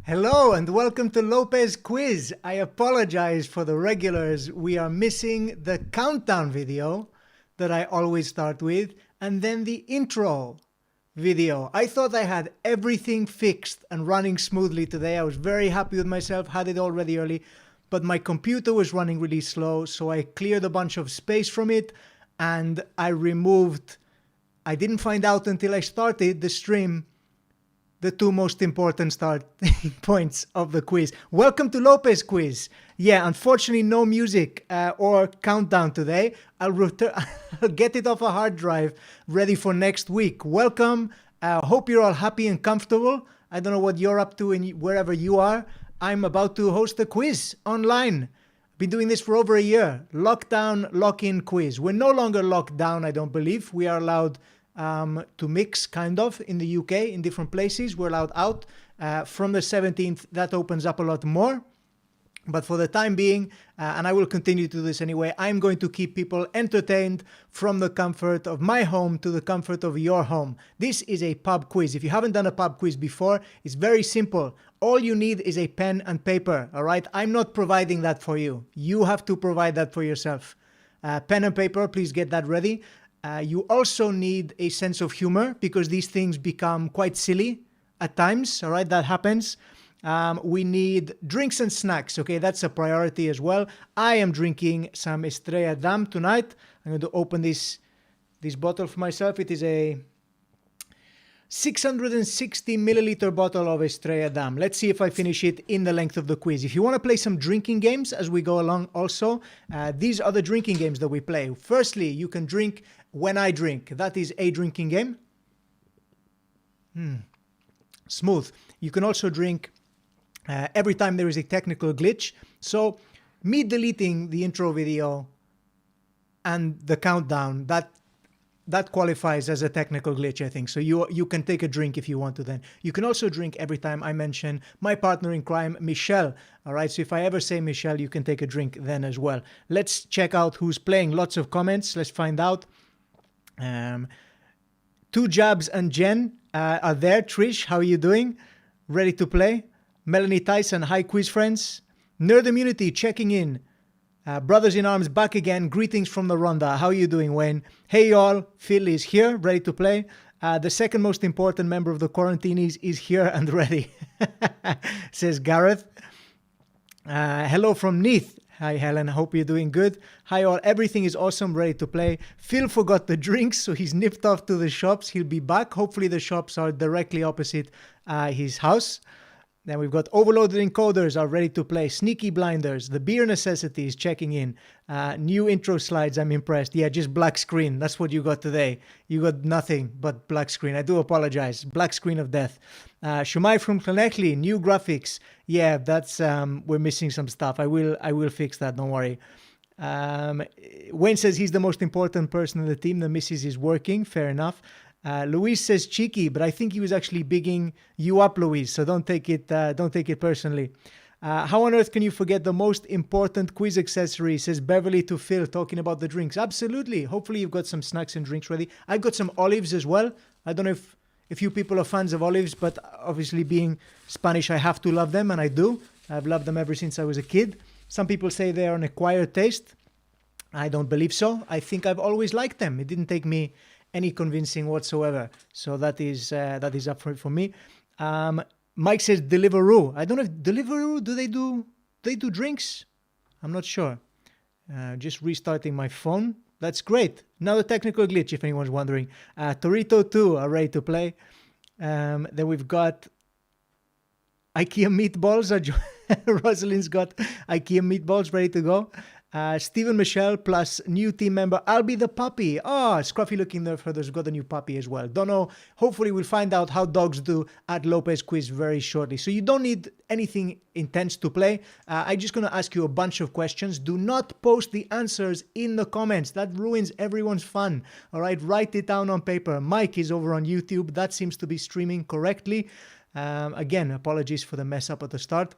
Hello and welcome to Lopez Quiz. I apologize for the regulars. We are missing the countdown video that I always start with and then the intro video. I thought I had everything fixed and running smoothly today. I was very happy with myself, had it all ready early, but my computer was running really slow, so I cleared a bunch of space from it and I didn't find out until I started the stream the two most important starting points of the quiz. Welcome to Lopez Quiz. Yeah, unfortunately, no music or countdown today. I'll get it off a hard drive ready for next week. Welcome. Hope you're all happy and comfortable. I don't know what you're up to wherever you are. I'm about to host a quiz online. Been doing this for over a year. Lockdown, lock-in quiz. We're no longer locked down, I don't believe. We are allowed to mix, kind of, in the UK, in different places. We're allowed out. From the 17th, that opens up a lot more. But for the time being, and I will continue to do this anyway, I'm going to keep people entertained from the comfort of my home to the comfort of your home. This is a pub quiz. If you haven't done a pub quiz before, it's very simple. All you need is a pen and paper, all right? I'm not providing that for you. You have to provide that for yourself. Pen and paper, please get that ready. You also need a sense of humor because these things become quite silly at times, all right? That happens. We need drinks and snacks, okay? That's a priority as well. I am drinking some Estrella Damm tonight. I'm going to open this bottle for myself. It is a 660 milliliter bottle of Estrella Damm. Let's see if I finish it in the length of the quiz. If you want to play some drinking games as we go along also, these are the drinking games that we play. Firstly, you can drink when I drink. That is a drinking game. Smooth. You can also drink every time there is a technical glitch. So me deleting the intro video and the countdown, that qualifies as a technical glitch, I think. So you can take a drink if you want to then. You can also drink every time I mention my partner in crime, Michelle. All right, so if I ever say Michelle, you can take a drink then as well. Let's check out who's playing. Lots of comments. Let's find out. Two Jabs and Jen are there. Trish, how are you doing? Ready to play? Melanie Tyson, hi quiz friends. Nerd Immunity checking in. Brothers in Arms back again. Greetings from the Ronda. How are you doing, Wayne? Hey y'all, Phil is here, ready to play. The second most important member of the Quarantinis is here and ready, says Gareth. Hello from Neath. Hi Helen, hope you're doing good. Hi all, everything is awesome, ready to play. Phil forgot the drinks, so he's nipped off to the shops. He'll be back. Hopefully the shops are directly opposite his house. Then we've got Overloaded Encoders are ready to play. Sneaky Blinders, The Beer Necessities checking in. New intro slides, I'm impressed. Yeah, just black screen. That's what you got today. You got nothing but black screen. I do apologize. Black screen of death. Shumai from Clonechley, new graphics. Yeah, that's we're missing some stuff. I will fix that, don't worry. Wayne says he's the most important person in the team. The missus is working. Fair enough. Luis says cheeky, but I think he was actually bigging you up, Luis. So don't take it personally. How on earth can you forget the most important quiz accessory? Says Beverly to Phil, talking about the drinks. Absolutely. Hopefully you've got some snacks and drinks ready. I've got some olives as well. I don't know if you people are fans of olives, but obviously being Spanish, I have to love them, and I do. I've loved them ever since I was a kid. Some people say they are an acquired taste. I don't believe so. I think I've always liked them. It didn't take me any convincing whatsoever. So that is up for me. Mike says Deliveroo. I don't know if Deliveroo, do they do drinks? I'm not sure. Just restarting my phone. That's great. Another technical glitch if anyone's wondering. Torito 2 are ready to play. Then we've got IKEA meatballs. Rosalind's got IKEA meatballs ready to go. Stephen Michelle plus new team member I'll be the puppy. Scruffy looking there for those. We've got a new puppy as well. Don't know. Hopefully we'll find out how dogs do at Lopez Quiz very shortly. So you don't need anything intense to play. I'm just going to ask you a bunch of questions. Do not post the answers in the comments. That ruins everyone's fun. All right, write it down on paper. Mike is over on YouTube. That seems to be streaming correctly. Again, apologies for the mess up at the start.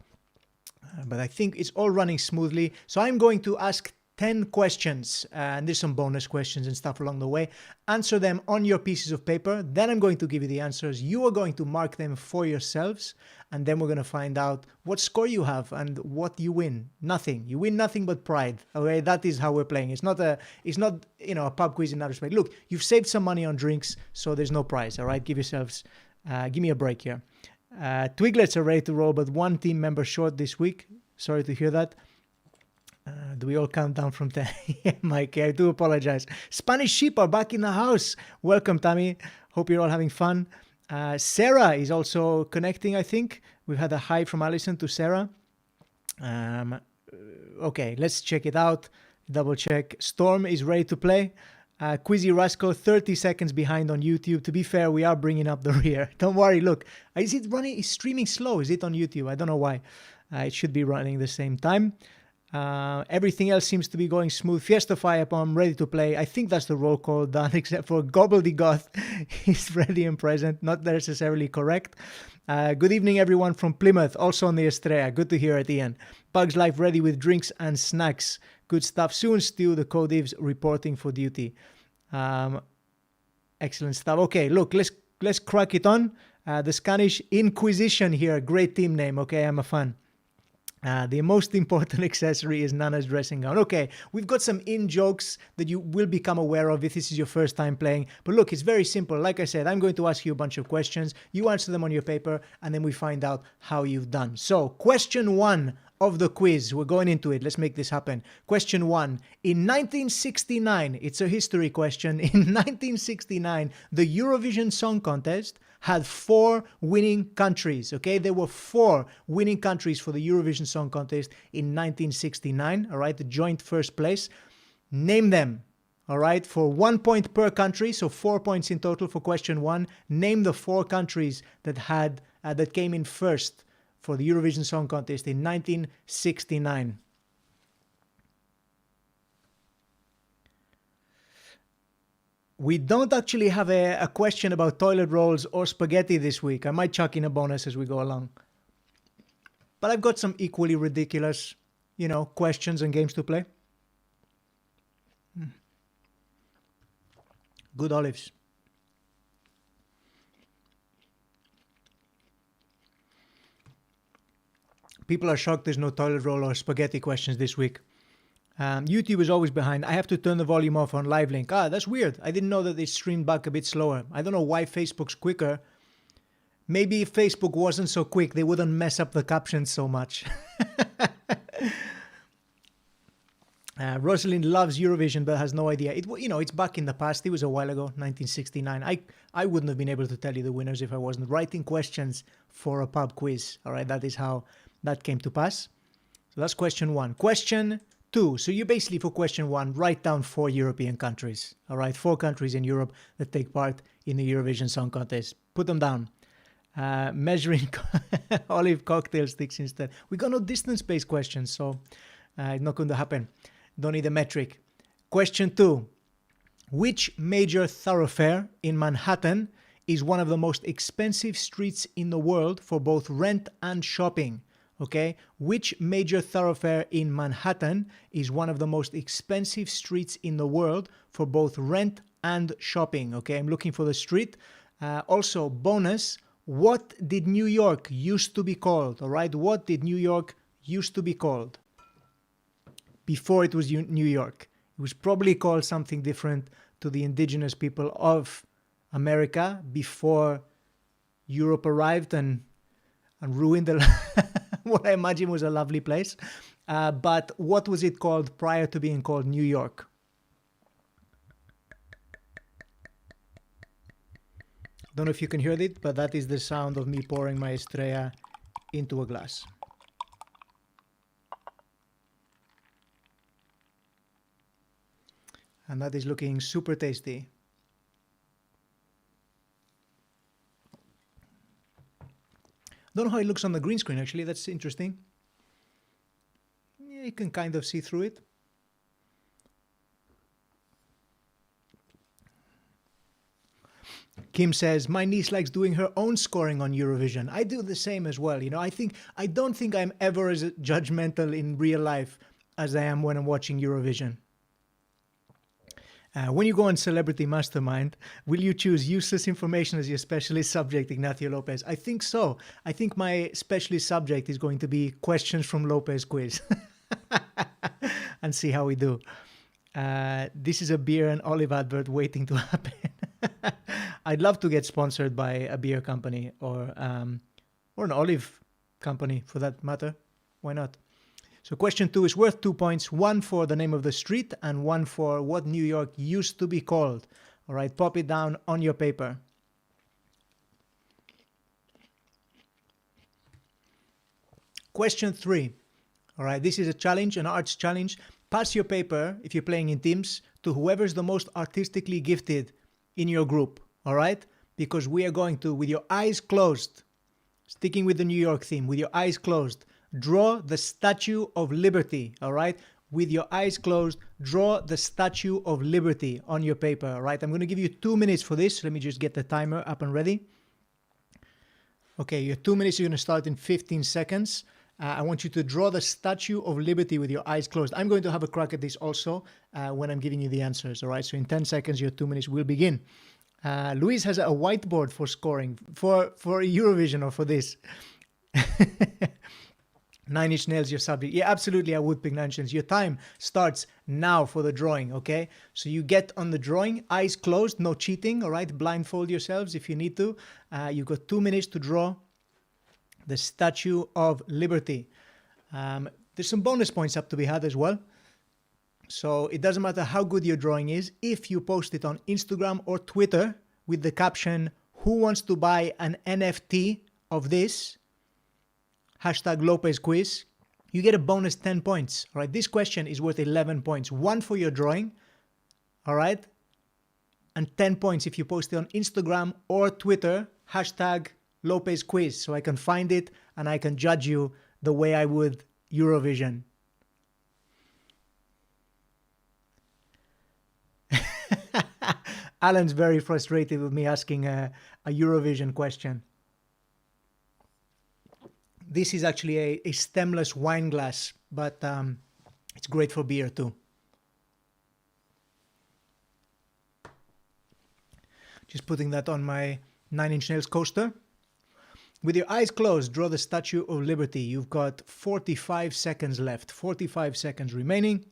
But I think it's all running smoothly. So I'm going to ask 10 questions, and there's some bonus questions and stuff along the way. Answer them on your pieces of paper. Then I'm going to give you the answers. You are going to mark them for yourselves, and then we're going to find out what score you have and what you win. Nothing. You win nothing but pride. Okay, that is how we're playing. It's not a pub quiz in that respect. Look, you've saved some money on drinks, so there's no prize. All right, give me a break here. Twiglets are ready to roll, but one team member short this week. Sorry to hear that. Do we all count down from 10? Yeah, Mike, I do apologize. Spanish sheep are back in the house. Welcome, Tammy. Hope you're all having fun. Sarah is also connecting, I think. We've had a hi from Alison to Sarah. Okay, let's check it out. Double check. Storm is ready to play. Quizzy Rascal, 30 seconds behind on YouTube. To be fair, we are bringing up the rear. Don't worry, look. Is it running? Is streaming slow? Is it on YouTube? I don't know why. It should be running the same time. Everything else seems to be going smooth. Fiesta Firebomb ready to play. I think that's the roll call done, except for Gobbledygoth. He's ready and present, not necessarily correct. Good evening, everyone from Plymouth, also on the Estrella. Good to hear it, Ian. Bugs Life ready with drinks and snacks. Good stuff. Soon, Stu, the co-divs reporting for duty. Excellent stuff. Okay, look, let's crack it on. The Scanish Inquisition here. Great team name. Okay, I'm a fan. The most important accessory is Nana's dressing gown. Okay, we've got some in-jokes that you will become aware of if this is your first time playing. But look, it's very simple. Like I said, I'm going to ask you a bunch of questions. You answer them on your paper, and then we find out how you've done. So, question 1 of the quiz. We're going into it. Let's make this happen. Question 1. In 1969, it's a history question. In 1969, the Eurovision Song Contest had 4 winning countries, okay? There were 4 winning countries for the Eurovision Song Contest in 1969, all right? The joint first place. Name them, all right? For 1 point per country, so 4 points in total for question 1. Name the 4 countries that came in first for the Eurovision Song Contest in 1969. We don't actually have a question about toilet rolls or spaghetti this week. I might chuck in a bonus as we go along. But I've got some equally ridiculous, questions and games to play. Good olives. People are shocked there's no toilet roll or spaghetti questions this week. YouTube is always behind. I have to turn the volume off on live link. That's weird. I didn't know that they streamed back a bit slower. I don't know why Facebook's quicker. Maybe if Facebook wasn't so quick, they wouldn't mess up the captions so much. Rosalind loves Eurovision but has no idea. It's back in the past. It was a while ago, 1969. I wouldn't have been able to tell you the winners if I wasn't writing questions for a pub quiz. All right, that is how that came to pass. So that's question 1. Question 2. So you basically, for question 1, write down 4 European countries. All right, 4 countries in Europe that take part in the Eurovision Song Contest. Put them down. Measuring olive cocktail sticks instead. We got no distance-based questions, so it's not going to happen. Don't need a metric. Question 2. Which major thoroughfare in Manhattan is one of the most expensive streets in the world for both rent and shopping? Okay, which major thoroughfare in Manhattan is one of the most expensive streets in the world for both rent and shopping? Okay, I'm looking for the street. Also, bonus, what did New York used to be called? All right, what did New York used to be called before it was New York? It was probably called something different to the indigenous people of America before Europe arrived and ruined what I imagine was a lovely place. But what was it called prior to being called New York? Don't know if you can hear it, but that is the sound of me pouring my Estrella into a glass. And that is looking super tasty. Don't know how it looks on the green screen, actually. That's interesting. Yeah, you can kind of see through it. Kim says, my niece likes doing her own scoring on Eurovision. I do the same as well. I don't think I'm ever as judgmental in real life as I am when I'm watching Eurovision. When you go on Celebrity Mastermind, will you choose useless information as your specialist subject, Ignacio Lopez? I think so. I think my specialist subject is going to be questions from Lopez Quiz. And see how we do. This is a beer and olive advert waiting to happen. I'd love to get sponsored by a beer company or an olive company for that matter. Why not? So question 2 is worth 2 points, 1 for the name of the street and 1 for what New York used to be called. All right, pop it down on your paper. Question 3. All right, this is a challenge, an arts challenge. Pass your paper, if you're playing in teams, to whoever's the most artistically gifted in your group. All right? Because we are going to, with your eyes closed, sticking with the New York theme, with your eyes closed, draw the Statue of Liberty, all right? With your eyes closed, draw the Statue of Liberty on your paper, all right? I'm going to give you 2 minutes for this. Let me just get the timer up and ready. Okay, your 2 minutes, you're going to start in 15 seconds. I want you to draw the Statue of Liberty with your eyes closed. I'm going to have a crack at this also when I'm giving you the answers, all right? So in 10 seconds, your 2 minutes will begin. Luis has a whiteboard for scoring, for Eurovision or for this. Nine Inch Nails, your subject. Yeah, absolutely, I would pick Nine Inch Nails. Your time starts now for the drawing, okay? So you get on the drawing, eyes closed, no cheating, all right? Blindfold yourselves if you need to. You've got 2 minutes to draw the Statue of Liberty. There's some bonus points up to be had as well. So it doesn't matter how good your drawing is. If you post it on Instagram or Twitter with the caption, "Who wants to buy an NFT of this?" Hashtag Lopez Quiz, you get a bonus 10 points. All right, this question is worth 11 points. 1 for your drawing, all right? And 10 points if you post it on Instagram or Twitter, hashtag Lopez Quiz, so I can find it and I can judge you the way I would Eurovision. Alan's very frustrated with me asking a Eurovision question. This is actually a stemless wine glass, but it's great for beer too. Just putting that on my Nine Inch Nails coaster. With your eyes closed, draw the Statue of Liberty. You've got 45 seconds left, 45 seconds remaining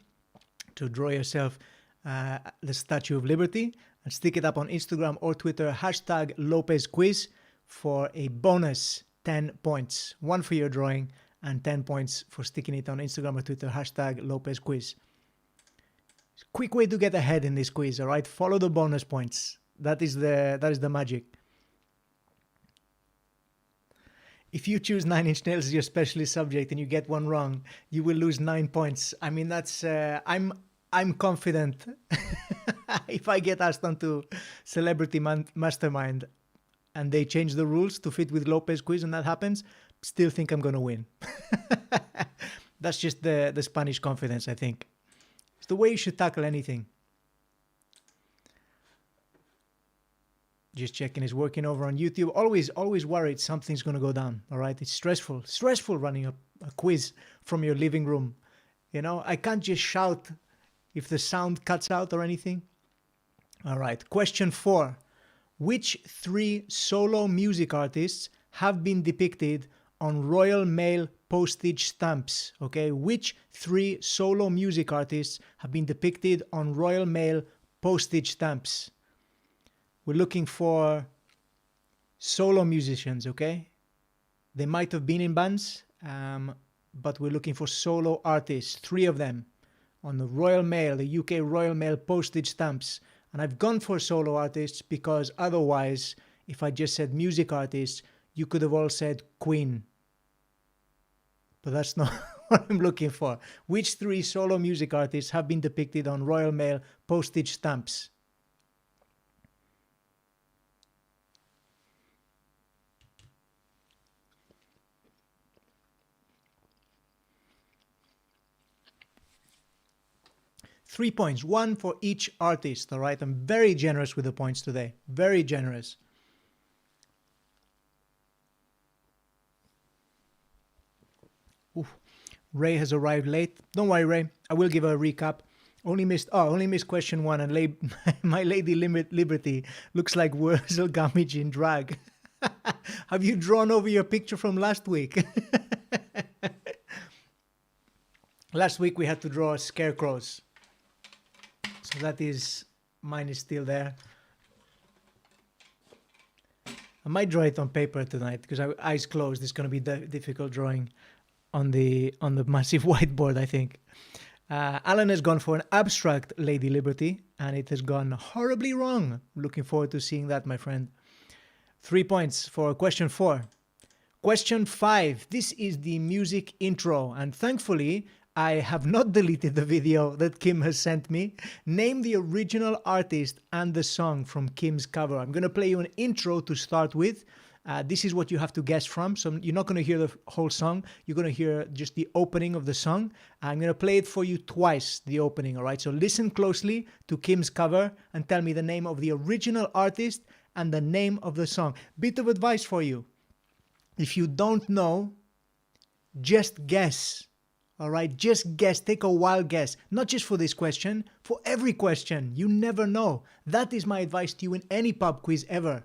to draw yourself the Statue of Liberty and stick it up on Instagram or Twitter, hashtag Lopez Quiz for a bonus 10 points. 1 for your drawing and 10 points for sticking it on Instagram or Twitter, hashtag Lopez Quiz. Quick way to get ahead in this quiz, all right? Follow the bonus points. That is the magic. If you choose Nine Inch Nails as your specialist subject and you get one wrong, you will lose 9 points. I mean, that's I'm confident. If I get asked onto Celebrity Mastermind and they change the rules to fit with Lopez Quiz and that happens, still think I'm going to win. That's just the Spanish confidence, I think. It's the way you should tackle anything. Just checking it's working over on YouTube. Always worried something's going to go down, all right? It's stressful. Stressful running a quiz from your living room. You know, I can't just shout if the sound cuts out or anything. All right, question 4. Which 3 solo music artists have been depicted on Royal Mail postage stamps? Okay, which 3 solo music artists have been depicted on Royal Mail postage stamps? We're looking for solo musicians, okay? They might have been in bands, but we're looking for solo artists, 3 of them, on the Royal Mail, the UK Royal Mail postage stamps. And I've gone for solo artists because otherwise, if I just said music artists, you could have all said Queen. But that's not what I'm looking for. Which 3 solo music artists have been depicted on Royal Mail postage stamps? Three points, 1 for each artist, all right? I'm very generous with the points today, very generous. Oof. Ray has arrived late. Don't worry, Ray. I will give a recap. Only missed question one, and my Lady Liberty looks like Wurzel Gummidge in drag. Have you drawn over your picture from last week? Last week we had to draw scarecrows. So that is, mine is still there. I might draw it on paper tonight because eyes closed. It's going to be difficult drawing on the massive whiteboard, I think. Alan has gone for an abstract Lady Liberty, and it has gone horribly wrong. Looking forward to seeing that, my friend. 3 points for question 4. Question 5. This is the music intro, and thankfully, I have not deleted the video that Kim has sent me. Name the original artist and the song from Kim's cover. I'm going to play you an intro to start with. This is what you have to guess from. So you're not going to hear the whole song. You're going to hear just the opening of the song. I'm going to play it for you twice, the opening, all right? So listen closely to Kim's cover and tell me the name of the original artist and the name of the song. Bit of advice for you. If you don't know, just guess. All right, just guess, take a wild guess. Not just for this question, for every question. You never know. That is my advice to you in any pub quiz ever.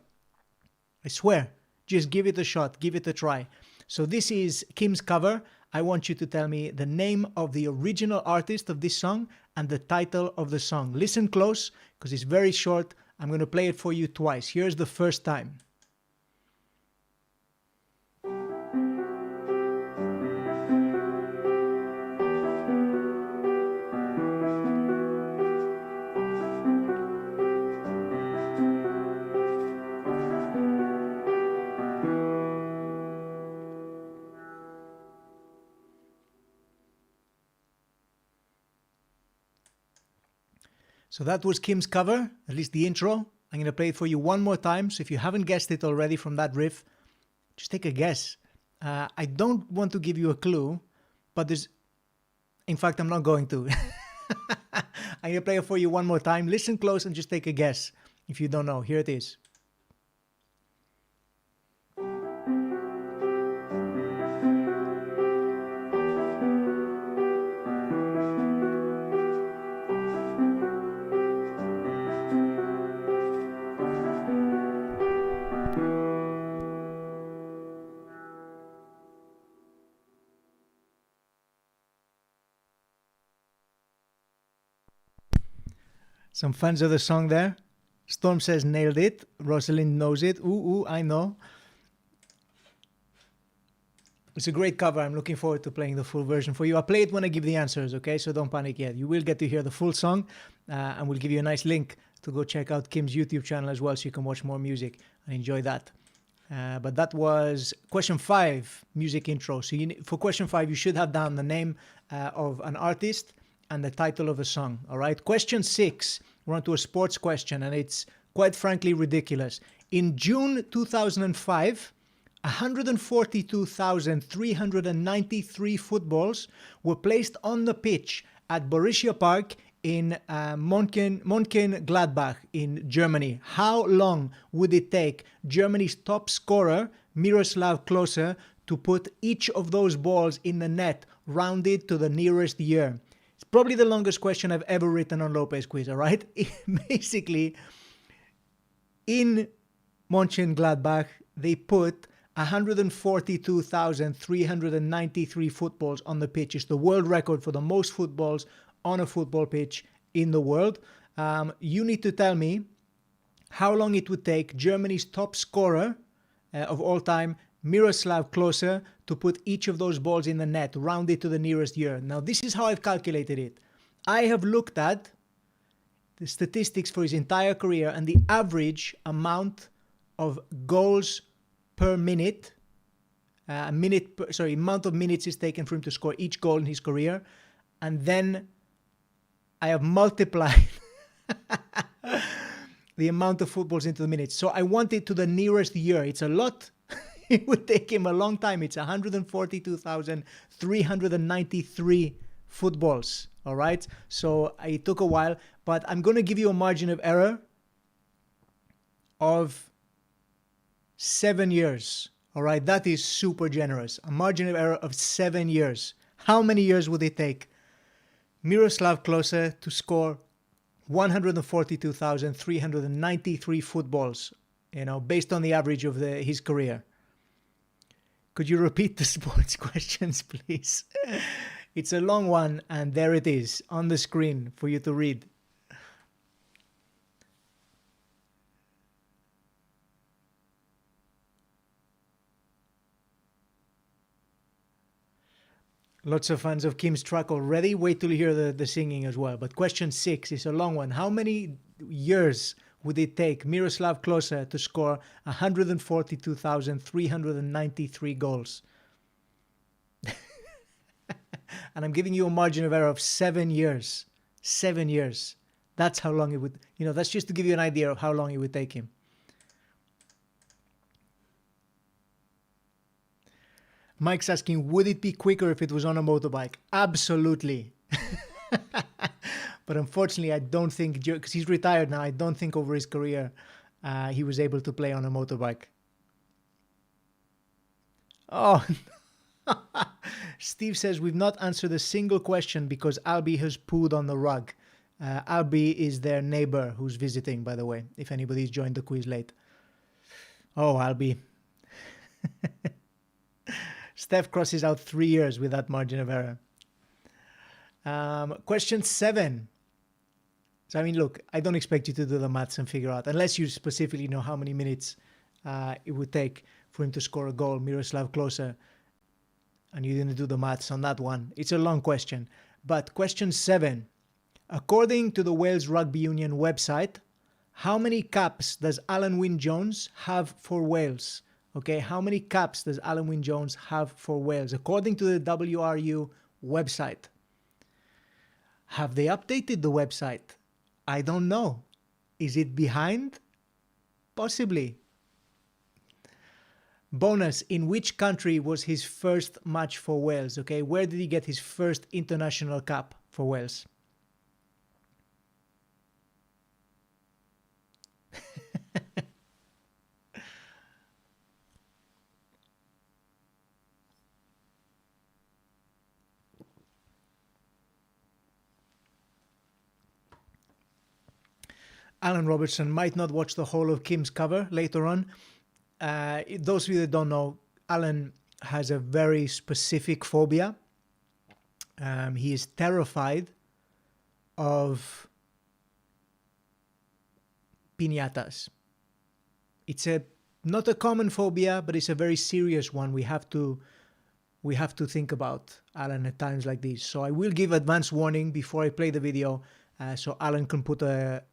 I swear, just give it a shot, give it a try. So this is Kim's cover. I want you to tell me the name of the original artist of this song and the title of the song. Listen close, because it's very short. I'm going to play it for you twice. Here's the first time. So that was Kim's cover, at least the intro. I'm going to play it for you one more time. So if you haven't guessed it already from that riff, just take a guess. I don't want to give you a clue, but there's... In fact, I'm not going to. I'm going to play it for you one more time. Listen close and just take a guess if you don't know. Here it is. Some fans of the song there. Storm says nailed it. Rosalind knows it. Ooh, I know. It's a great cover. I'm looking forward to playing the full version for you. I'll play it when I give the answers, okay? So don't panic yet. You will get to hear the full song, and we'll give you a nice link to go check out Kim's YouTube channel as well so you can watch more music and enjoy that. But that was question 5, music intro. So for question 5, you should have down the name of an artist and the title of a song, all right? Question 6, we're on to a sports question, and it's quite frankly ridiculous. In June 2005, 142,393 footballs were placed on the pitch at Borussia Park in Mönchengladbach in Germany. How long would it take Germany's top scorer, Miroslav Klose, to put each of those balls in the net, rounded to the nearest year? It's probably the longest question I've ever written on Lopez Quiz, all right? Basically, in Mönchengladbach, they put 142,393 footballs on the pitch. It's the world record for the most footballs on a football pitch in the world. You need to tell me how long it would take Germany's top scorer of all time, Miroslav Klose, to put each of those balls in the net, rounded to the nearest year. Now, this is how I've calculated it. I have looked at the statistics for his entire career and the average amount of goals per minute, amount of minutes is taken for him to score each goal in his career. And then I have multiplied the amount of footballs into the minutes. So I want it to the nearest year. It's a lot. It would take him a long time. It's 142,393 footballs. All right. So it took a while, but I'm going to give you a margin of error of 7 years. All right. That is super generous. A margin of error of 7 years. How many years would it take Miroslav Klose to score 142,393 footballs, based on the average of his career? Could you repeat the sports questions, please? It's a long one, and there it is on the screen for you to read. Lots of fans of Kim's track already. Wait till you hear the singing as well. But question 6 is a long one. How many years would it take Miroslav Klose to score 142,393 goals? And I'm giving you a margin of error of 7 years. 7 years. That's how long it would, that's just to give you an idea of how long it would take him. Mike's asking, would it be quicker if it was on a motorbike? Absolutely. But unfortunately, I don't think, because he's retired now, I don't think over his career he was able to play on a motorbike. Oh, Steve says, we've not answered a single question because Albie has pooed on the rug. Albie is their neighbor who's visiting, by the way, if anybody's joined the quiz late. Oh, Albie. Steph crosses out 3 years with that margin of error. Question 7. So, I mean, look, I don't expect you to do the maths and figure out, unless you specifically know how many minutes it would take for him to score a goal, Miroslav Klose, and you didn't do the maths on that one. It's a long question. But question 7. According to the Wales Rugby Union website, how many caps does Alan Wynne-Jones have for Wales? Okay, how many caps does Alan Wynne-Jones have for Wales? According to the WRU website. Have they updated the website? I don't know. Is it behind? Possibly. Bonus, in which country was his first match for Wales? Okay, where did he get his first international cap for Wales? Alan Robertson might not watch the whole of Kim's cover later on. Those of you that don't know, Alan has a very specific phobia. He is terrified of piñatas. It's not a common phobia, but it's a very serious one. We have to think about Alan at times like these. So I will give advance warning before I play the video, so Alan can put a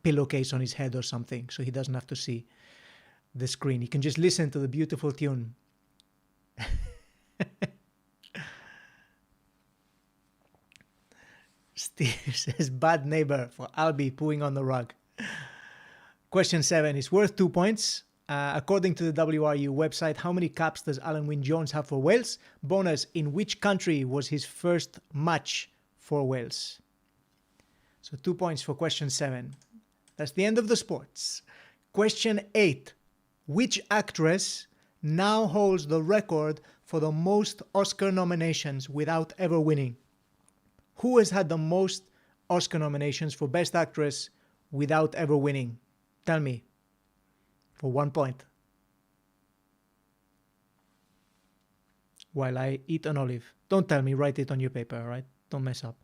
pillowcase on his head or something, so he doesn't have to see the screen. He can just listen to the beautiful tune. Steve says, bad neighbor for Albie pooing on the rug. Question 7 is worth 2 points. According to the WRU website, how many caps does Alan Wynne-Jones have for Wales? Bonus, in which country was his first match for Wales? So 2 points for question 7. That's the end of the sports. Question 8. Which actress now holds the record for the most Oscar nominations without ever winning? Who has had the most Oscar nominations for Best Actress without ever winning? Tell me. For 1 point. While I eat an olive. Don't tell me, write it on your paper, all right? Don't mess up.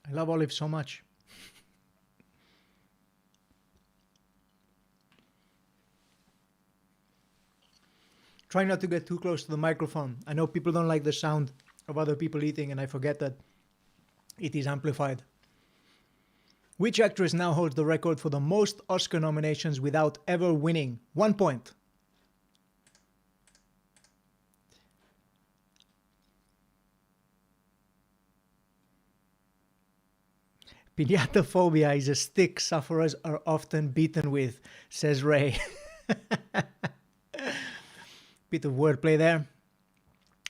I love olives so much. Try not to get too close to the microphone. I know people don't like the sound of other people eating, and I forget that it is amplified. Which actress now holds the record for the most Oscar nominations without ever winning? 1 point. Piñata phobia is a stick sufferers are often beaten with, says Ray. Bit of wordplay there.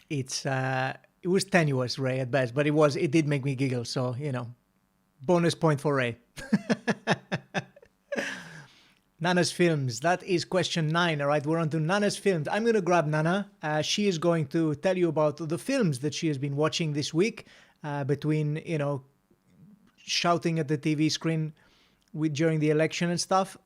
It's It was tenuous, Ray, at best, but it did make me giggle. So, bonus point for Ray. Nana's Films. That is question 9. All right, we're on to Nana's Films. I'm going to grab Nana. She is going to tell you about the films that she has been watching this week between, shouting at the TV screen during the election and stuff.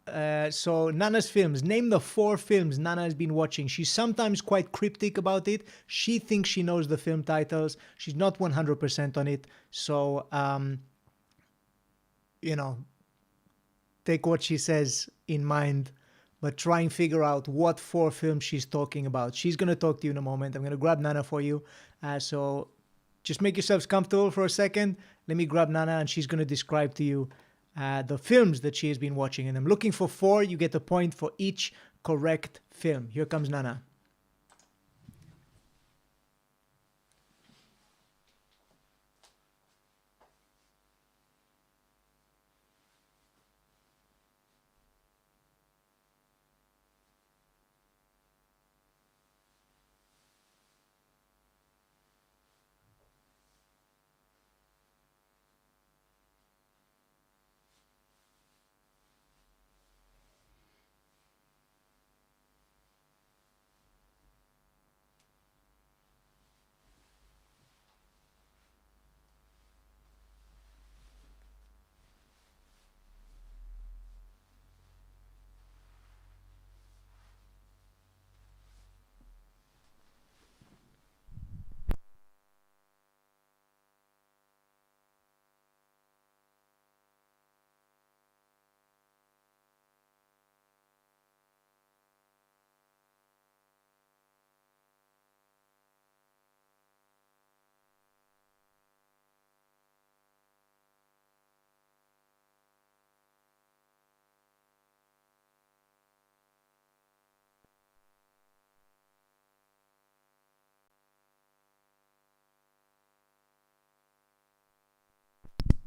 So Nana's Films. Name the 4 films Nana has been watching. She's sometimes quite cryptic about it. She thinks she knows the film titles. She's not 100% on it. So, take what she says in mind, but try and figure out what 4 films she's talking about. She's going to talk to you in a moment. I'm going to grab Nana for you. So just make yourselves comfortable for a second. Let me grab Nana and she's going to describe to you the films that she has been watching. And I'm looking for 4. You get a point for each correct film. Here comes Nana.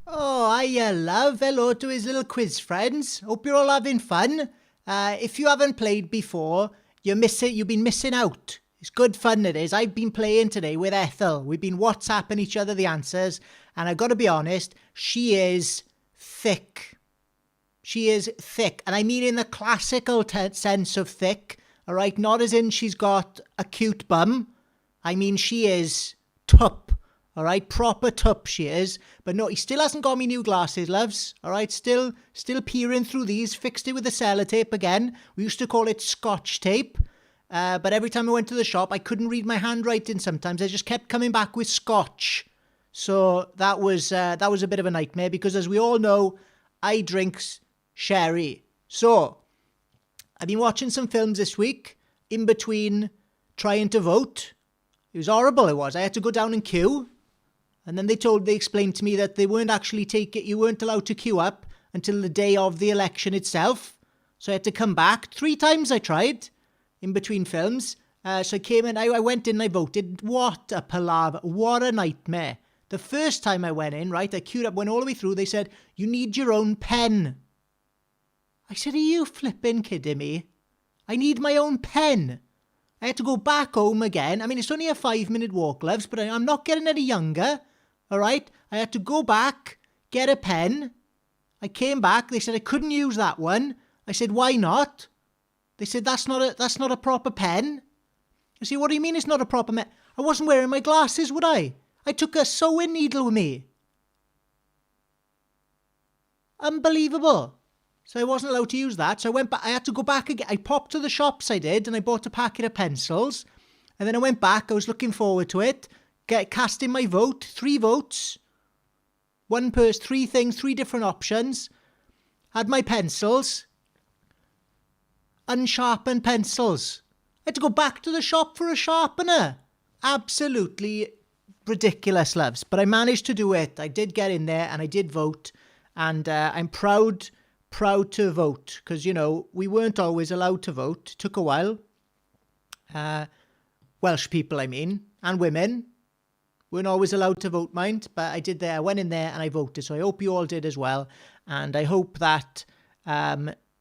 Oh, hiya, love. Hello to his little quiz friends. Hope you're all having fun. If you haven't played before, you've been missing out. It's good fun, it is. I've been playing today with Ethel. We've been WhatsApping each other the answers, and I've got to be honest, she is thick. She is thick, and I mean in the classical sense of thick, all right? Not as in she's got a cute bum. I mean she is tup. All right, proper tup she is. But no, he still hasn't got me new glasses, loves. All right, still peering through these. Fixed it with the sellotape again. We used to call it scotch tape. But every time I went to the shop, I couldn't read my handwriting sometimes. I just kept coming back with scotch. So that was a bit of a nightmare because, as we all know, I drink sherry. So I've been watching some films this week in between trying to vote. It was horrible, it was. I had to go down and queue. And then they explained to me that they weren't actually you weren't allowed to queue up until the day of the election itself. So I had to come back. 3 times I tried in between films. So I came in, I went in and I voted. What a palaver. What a nightmare. The first time I went in, right, I queued up, went all the way through. They said, you need your own pen. I said, are you flipping kidding me? I need my own pen. I had to go back home again. I mean, it's only a 5-minute walk, loves, but I'm not getting any younger. All right? I had to go back, get a pen. I came back. They said I couldn't use that one. I said, why not? They said, that's not a proper pen. I said, what do you mean it's not a proper pen? I wasn't wearing my glasses, would I? I took a sewing needle with me. Unbelievable. So I wasn't allowed to use that. So I went back. I had to go back again. I popped to the shops, I did, and I bought a packet of pencils. And then I went back. I was looking forward to it. Casting my vote. 3 votes. 1 person, 3 things, 3 different options. Had my pencils. Unsharpened pencils. I had to go back to the shop for a sharpener. Absolutely ridiculous, loves. But I managed to do it. I did get in there and I did vote. And I'm proud to vote. Because, we weren't always allowed to vote. It took a while. Welsh people, I mean. And women. Weren't always allowed to vote, mind. But I did there. I went in there and I voted. So I hope you all did as well. And I hope that,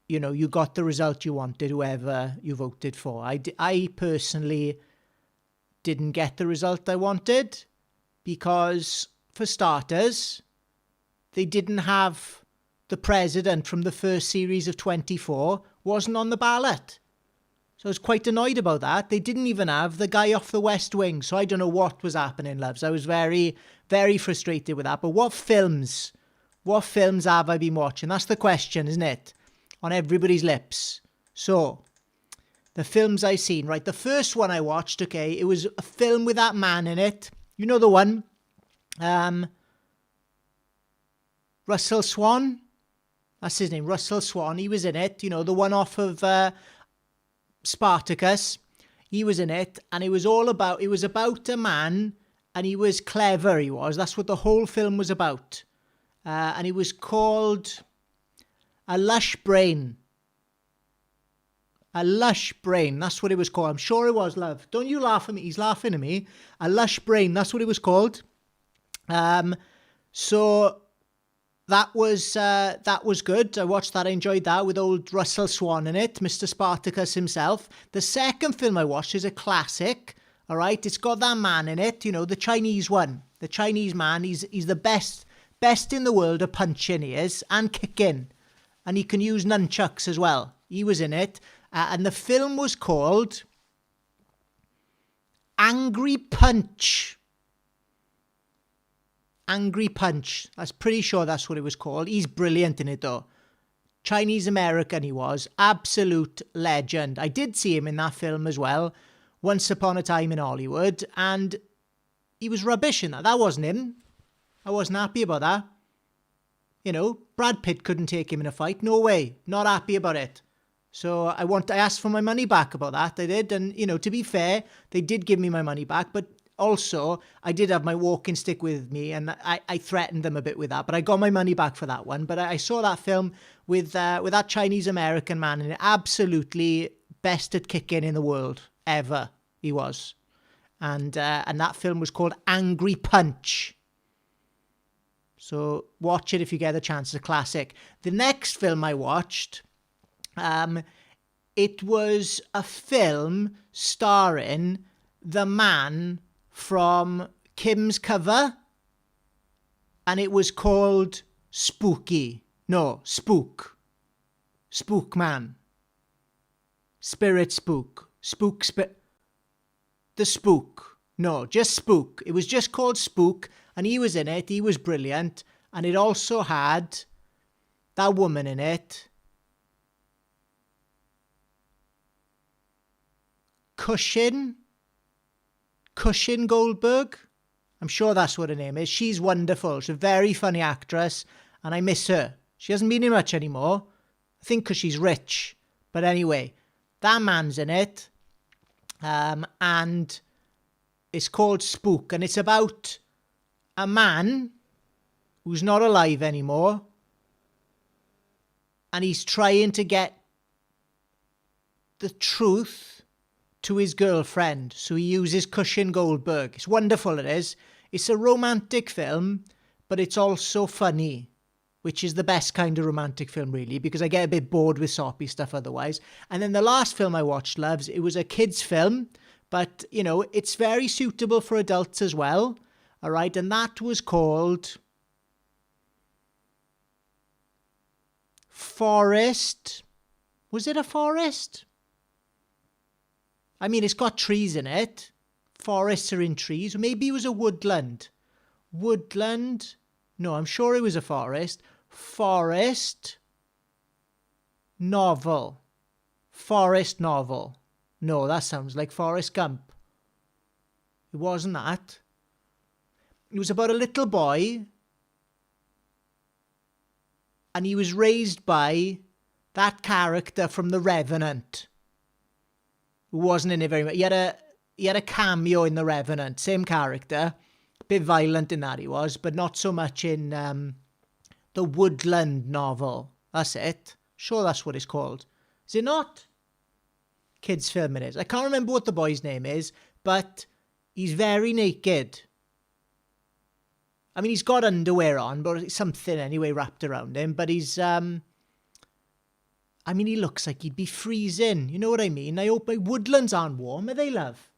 you got the result you wanted, whoever you voted for. I personally didn't get the result I wanted. because, for starters, they didn't have the president from the first series of 24 wasn't on the ballot. So I was quite annoyed about that. They didn't even have the guy off the West Wing. So I don't know what was happening, loves. I was very, very frustrated with that. But what films have I been watching? That's the question, isn't it? On everybody's lips. So, the films I've seen, right? The first one I watched, okay, it was a film with that man in it. You know the one? Russell Swan? That's his name, Russell Swan. He was in it. You know, the one off of Spartacus. He was in it. And it was about a man, and he was clever, he was. That's what the whole film was about. And it was called A Lush Brain. A Lush Brain, that's what it was called. I'm sure it was, love. Don't you laugh at me. He's laughing at me. A Lush Brain, that's what it was called. So that was good. I watched that. I enjoyed that with old Russell Swan in it, Mr. Spartacus himself. The second film I watched is a classic. All right, it's got that man in it. You know, the Chinese one, the Chinese man. He's the best in the world at punching. He is, and kicking, and he can use nunchucks as well. He was in it. And the film was called Angry Punch. Angry Punch. I'm pretty sure that's what it was called. He's brilliant in it, though. Chinese American he was. Absolute legend. I did see him in that film as well. Once Upon a Time in Hollywood. And he was rubbish in that. That wasn't him. I wasn't happy about that. You know, Brad Pitt couldn't take him in a fight. No way. Not happy about it. So I asked for my money back about that. I did. And, you know, to be fair, they did give me my money back. But also, I did have my walking stick with me, and I threatened them a bit with that. But I got my money back for that one. But I saw that film with that Chinese American man, and absolutely best at kicking in the world ever. He was. And that film was called Angry Punch. So watch it if you get the chance. It's a classic. The next film I watched... it was a film starring the man from Kim's Cover, and it was called Spook Man, Spirit Spook, the Spook, no, just Spook. It was just called Spook, and he was in it. He was brilliant, and it also had that woman in it, Cushion Goldberg. I'm sure that's what her name is. She's wonderful. She's a very funny actress, and I miss her. She hasn't been in much anymore. I think because she's rich. But anyway, that man's in it. And it's called Spook, and it's about a man who's not alive anymore, and he's trying to get the truth to his girlfriend, so he uses Cushion Goldberg. It's wonderful, it is. It's a romantic film, but it's also funny, which is the best kind of romantic film, really, because I get a bit bored with soppy stuff otherwise. And then the last film I watched, loves, it was a kid's film, but, you know, it's very suitable for adults as well, all right? And that was called Forest. Was it a forest? I mean, it's got trees in it. Forests are in trees. Maybe it was a woodland. Woodland. No, I'm sure it was a forest. Forest novel. Forest novel. No, that sounds like Forrest Gump. It wasn't that. It was about a little boy, and he was raised by that character from The Revenant. Wasn't in it very much. He had a cameo in The Revenant, same character, a bit violent in that he was, but not so much in the Woodland novel. That's it. Sure, that's what it's called. Is it not? Kids' film it is. I can't remember what the boy's name is, but he's very naked. I mean, he's got underwear on, but something anyway wrapped around him. But he's I mean, he looks like he'd be freezing. You know what I mean? I hope my woodlands aren't warm, are they, love?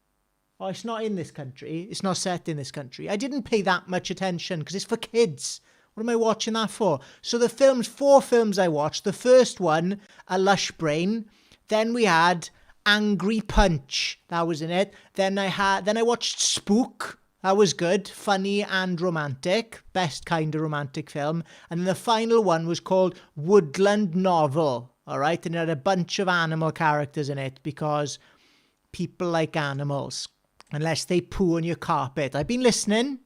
Oh, it's not in this country. It's not set in this country. I didn't pay that much attention because it's for kids. What am I watching that for? So the films, 4 films I watched. The first one, A Lush Brain. Then we had Angry Punch. That was in it. Then I watched Spook. That was good. Funny and romantic. Best kind of romantic film. And then the final one was called Woodland Novel. All right. And it had a bunch of animal characters in it because people like animals. Unless they poo on your carpet. I've been listening.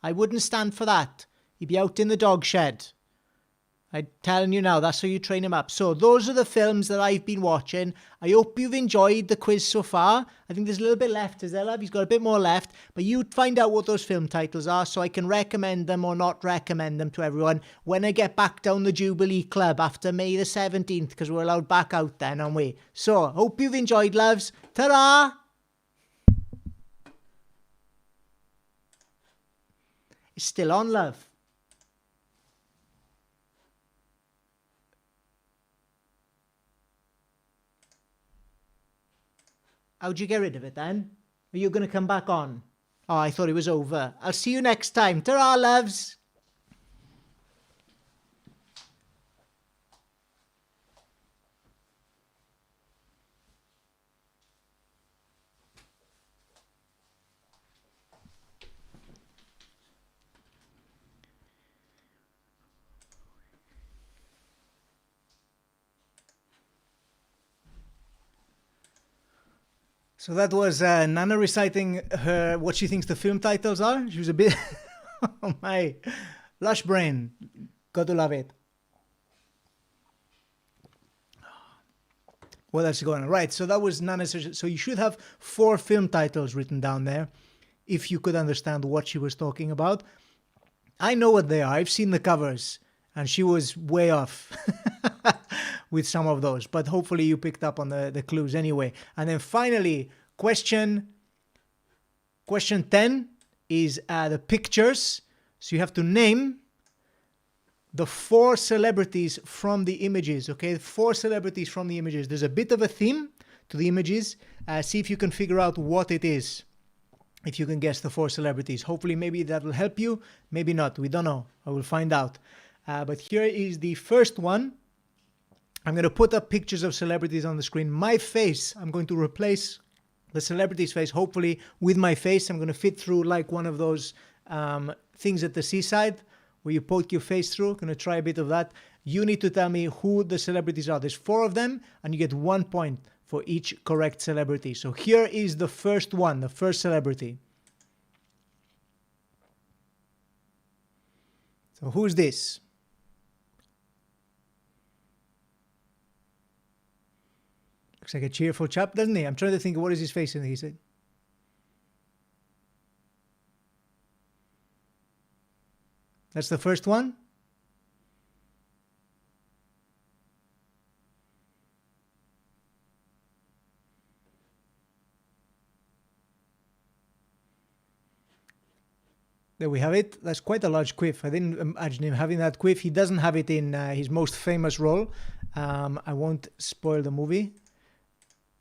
I wouldn't stand for that. He'd be out in the dog shed. I'm telling you now, that's how you train him up. So those are the films that I've been watching. I hope you've enjoyed the quiz so far. I think there's a little bit left, is there, love? He's got a bit more left. But you find out what those film titles are so I can recommend them or not recommend them to everyone when I get back down the Jubilee Club after May the 17th, because we're allowed back out then, aren't we? So, hope you've enjoyed, loves. Ta-da! It's still on, love. How'd you get rid of it then? Are you going to come back on? Oh, I thought it was over. I'll see you next time. Ta-ra, loves. So that was Nana reciting her what she thinks the film titles are. She was a bit... oh my. Lush Brain. Got to love it. What else is going on? Right, so that was Nana's... So you should have 4 film titles written down there if you could understand what she was talking about. I know what they are. I've seen the covers. And she was way off with some of those. But hopefully you picked up on the clues anyway. And then finally, question 10 is the pictures. So you have to name the 4 celebrities from the images, okay? 4 celebrities from the images. There's a bit of a theme to the images. See if you can figure out what it is. If you can guess the 4 celebrities. Hopefully maybe that will help you. Maybe not. We don't know. I will find out. But here is the first one. I'm going to put up pictures of celebrities on the screen. My face, I'm going to replace the celebrity's face, hopefully, with my face. I'm going to fit through like one of those things at the seaside where you poke your face through. I'm going to try a bit of that. You need to tell me who the celebrities are. There's 4 of them, and you get 1 point for each correct celebrity. So here is the first one, the first celebrity. So who's this? Looks like a cheerful chap, doesn't he? I'm trying to think of what is his face in. He said. That's the first one. There we have it. That's quite a large quiff. I didn't imagine him having that quiff. He doesn't have it in his most famous role. I won't spoil the movie.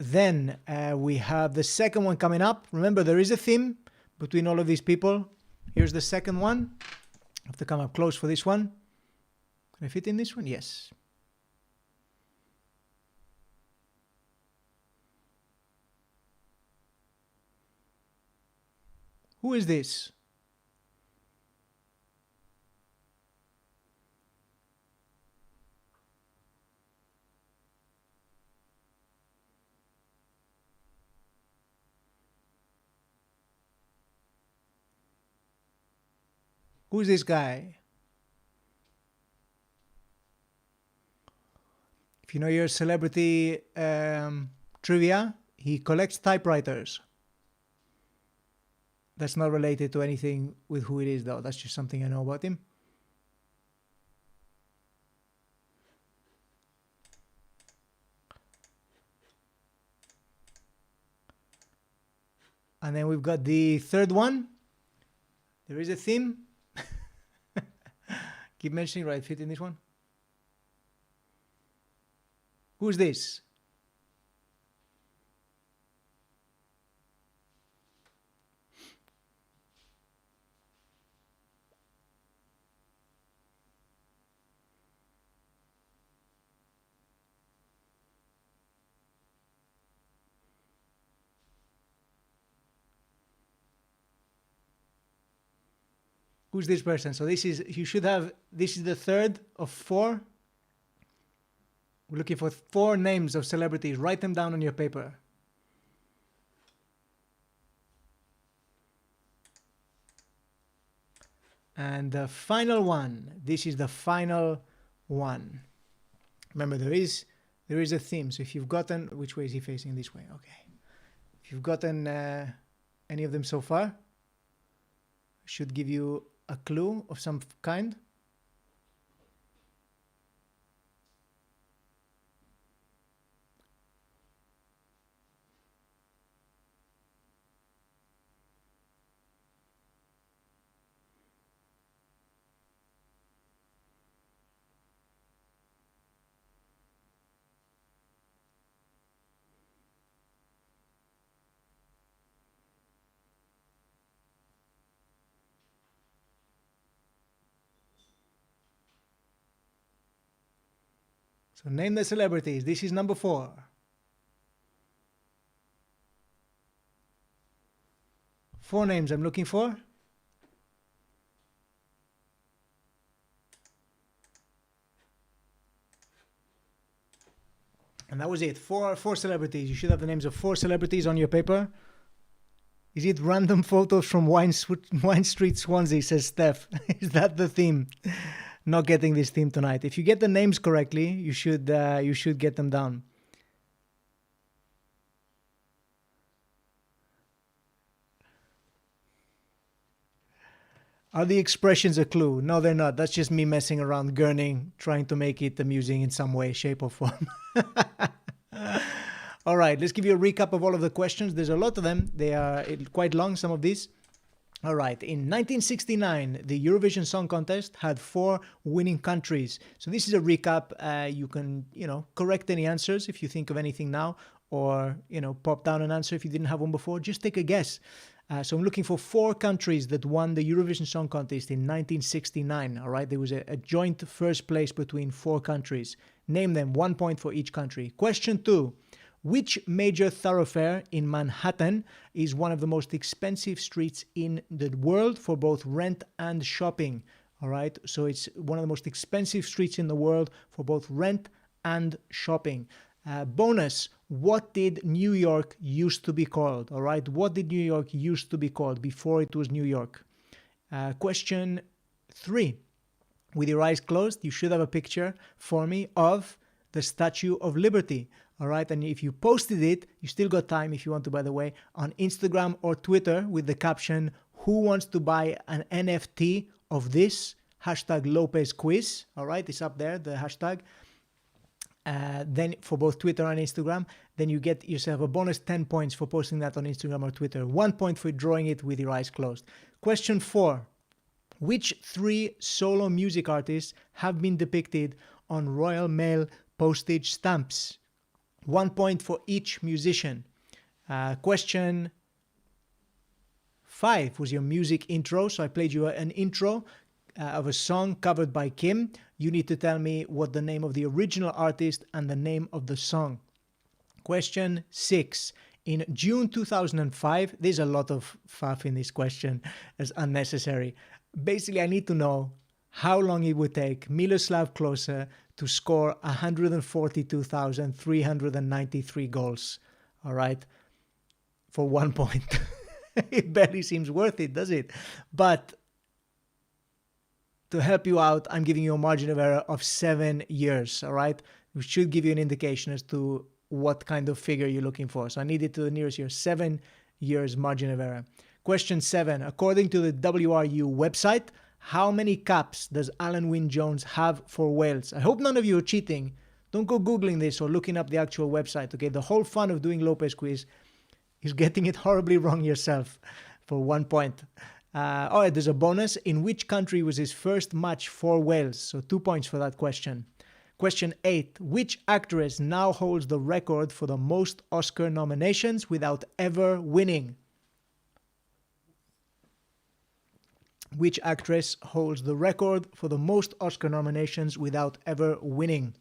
Then we have the second one coming up. Remember, there is a theme between all of these people. Here's the second one. I have to come up close for this one. Can I fit in this one? Yes. Who is this? Who's this guy? If you know your celebrity trivia, he collects typewriters. That's not related to anything with who it is, though. That's just something I know about him. And then we've got the third one. There is a theme. Keep mentioning, right? Fit in this one. Who's this? Who's this person? So this is, you should have, this is the third of four. We're looking for 4 names of celebrities. Write them down on your paper. And the final one. This is the final one. Remember, there is a theme. So if you've gotten, which way is he facing? This way. Okay. If you've gotten any of them so far, should give you a clue of some kind. So name the celebrities. This is number 4. Four names I'm looking for. And that was it. Four celebrities. You should have the names of 4 celebrities on your paper. Is it random photos from Wine Street, Swansea, says Steph. Is that the theme? Not getting this theme tonight. If you get the names correctly, you should get them down. Are the expressions a clue? No, they're not. That's just me messing around, gurning, trying to make it amusing in some way, shape, or form. All right, let's give you a recap of all of the questions. There's a lot of them. They are quite long, some of these. All right, in 1969, the Eurovision Song Contest had 4 winning countries. So this is a recap. You can, correct any answers if you think of anything now, or, pop down an answer if you didn't have one before. Just take a guess. So I'm looking for 4 countries that won the Eurovision Song Contest in 1969. All right, there was a joint first place between 4 countries. Name them, 1 point for each country. Question 2. Which major thoroughfare in Manhattan is one of the most expensive streets in the world for both rent and shopping? All right, so it's one of the most expensive streets in the world for both rent and shopping. Bonus, what did New York used to be called? All right, what did New York used to be called before it was New York? Question 3. With your eyes closed, you should have a picture for me of the Statue of Liberty. All right, and if you posted it, you still got time if you want to, by the way, on Instagram or Twitter with the caption, who wants to buy an NFT of this? Hashtag Lopez Quiz. All right, it's up there, the hashtag. Then for both Twitter and Instagram, then you get yourself a bonus 10 points for posting that on Instagram or Twitter. 1 point for drawing it with your eyes closed. Question 4. Which 3 solo music artists have been depicted on Royal Mail postage stamps? 1 point for each musician. Question 5 was your music intro. So I played you an intro of a song covered by Kim. You need to tell me what the name of the original artist and the name of the song. Question 6. In June 2005, there's a lot of faff in this question as unnecessary. Basically, I need to know how long it would take Miroslav Klose to score 142,393 goals, all right, for 1 point. It barely seems worth it, does it? But to help you out, I'm giving you a margin of error of 7 years, all right? Which should give you an indication as to what kind of figure you're looking for. So I need it to the nearest year, 7 years margin of error. Question 7, according to the WRU website, how many caps does Alan Wynne-Jones have for Wales? I hope none of you are cheating. Don't go Googling this or looking up the actual website, okay? The whole fun of doing Lopez Quiz is getting it horribly wrong yourself for 1 point. All right, there's a bonus. In which country was his first match for Wales? So 2 points for that question. Question 8. Which actress now holds the record for the most Oscar nominations without ever winning? Which actress holds the record for the most Oscar nominations without ever winning?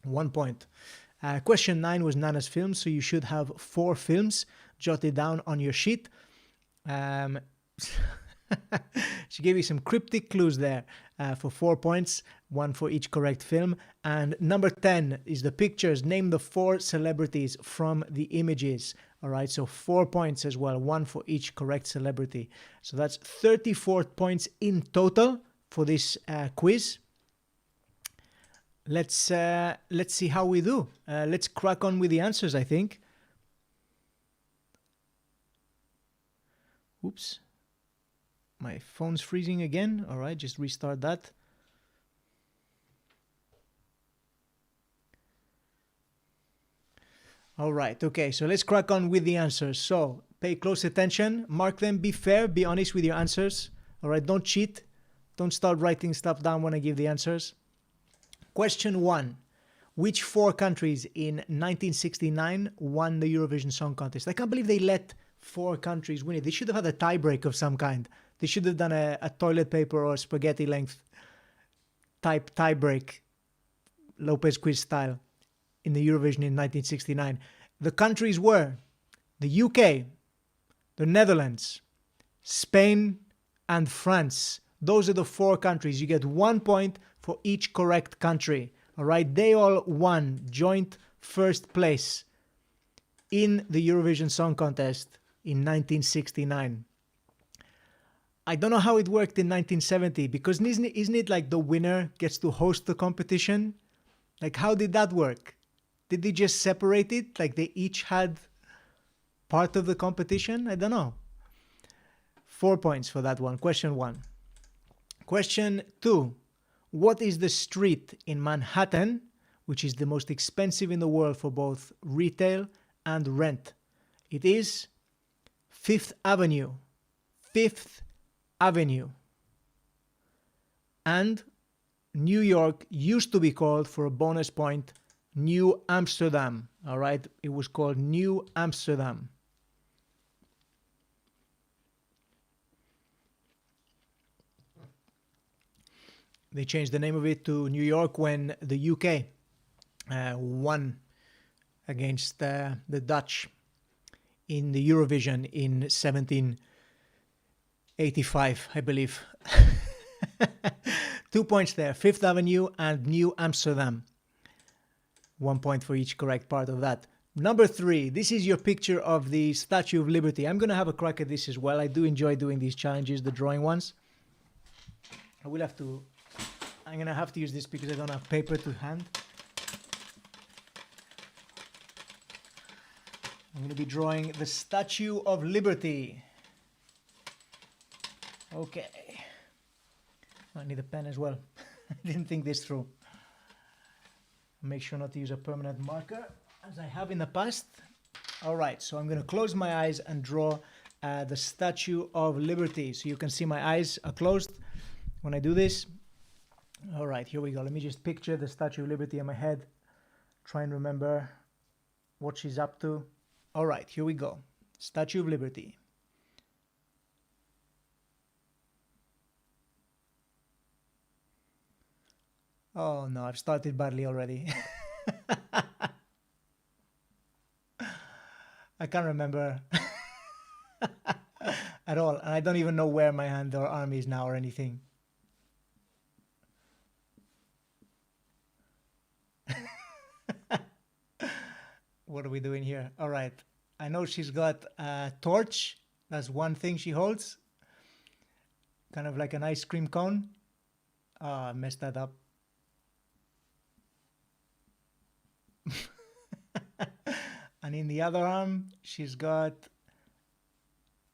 1 point. Question 9 was Nana's films, so you should have 4 films jotted down on your sheet. She gave you some cryptic clues there for 4 points, one for each correct film. And number 10 is the pictures. Name the 4 celebrities from the images. All right, so 4 points as well, one for each correct celebrity. So that's 34 points in total for this quiz. Let's see how we do. Let's crack on with the answers, I think. Oops. My phone's freezing again. All right, just restart that. All right, okay, so let's crack on with the answers. So pay close attention, mark them, be fair, be honest with your answers. All right, don't cheat. Don't start writing stuff down when I give the answers. Question 1. Which 4 countries in 1969 won the Eurovision Song Contest? I can't believe they let 4 countries win it. They should have had a tiebreak of some kind. They should have done a toilet paper or spaghetti length type tiebreak, Lopez Quiz style, in the Eurovision in 1969. The countries were the UK, the Netherlands, Spain, and France. Those are the 4 countries. You get 1 point for each correct country. All right, they all won joint first place in the Eurovision Song Contest in 1969. I don't know how it worked in 1970 because isn't it like the winner gets to host the competition? Like, how did that work? Did they just separate it? Like they each had part of the competition? I don't know. 4 points for that one. Question 1. Question 2. What is the street in Manhattan, which is the most expensive in the world for both retail and rent? It is Fifth Avenue. Fifth Avenue. And New York used to be called, for a bonus point, New Amsterdam. All right, it was called New Amsterdam. They changed the name of it to New York when the UK won against the Dutch in the Eurovision in 1785, I believe. 2 points there, Fifth Avenue and New Amsterdam. 1 point for each correct part of that. Number 3, this is your picture of the Statue of Liberty. I'm going to have a crack at this as well. I do enjoy doing these challenges, the drawing ones. I'm going to have to use this because I don't have paper to hand. I'm going to be drawing the Statue of Liberty. Okay. I need a pen as well. I didn't think this through. Make sure not to use a permanent marker, as I have in the past. All right, so I'm going to close my eyes and draw the Statue of Liberty. So you can see my eyes are closed when I do this. All right, here we go. Let me just picture the Statue of Liberty in my head. Try and remember what she's up to. All right, here we go. Statue of Liberty. Oh no, I've started badly already. I can't remember at all. And I don't even know where my hand or arm is now or anything. What are we doing here? All right. I know she's got a torch. That's one thing she holds. Kind of like an ice cream cone. Oh, I messed that up. And in the other arm, she's got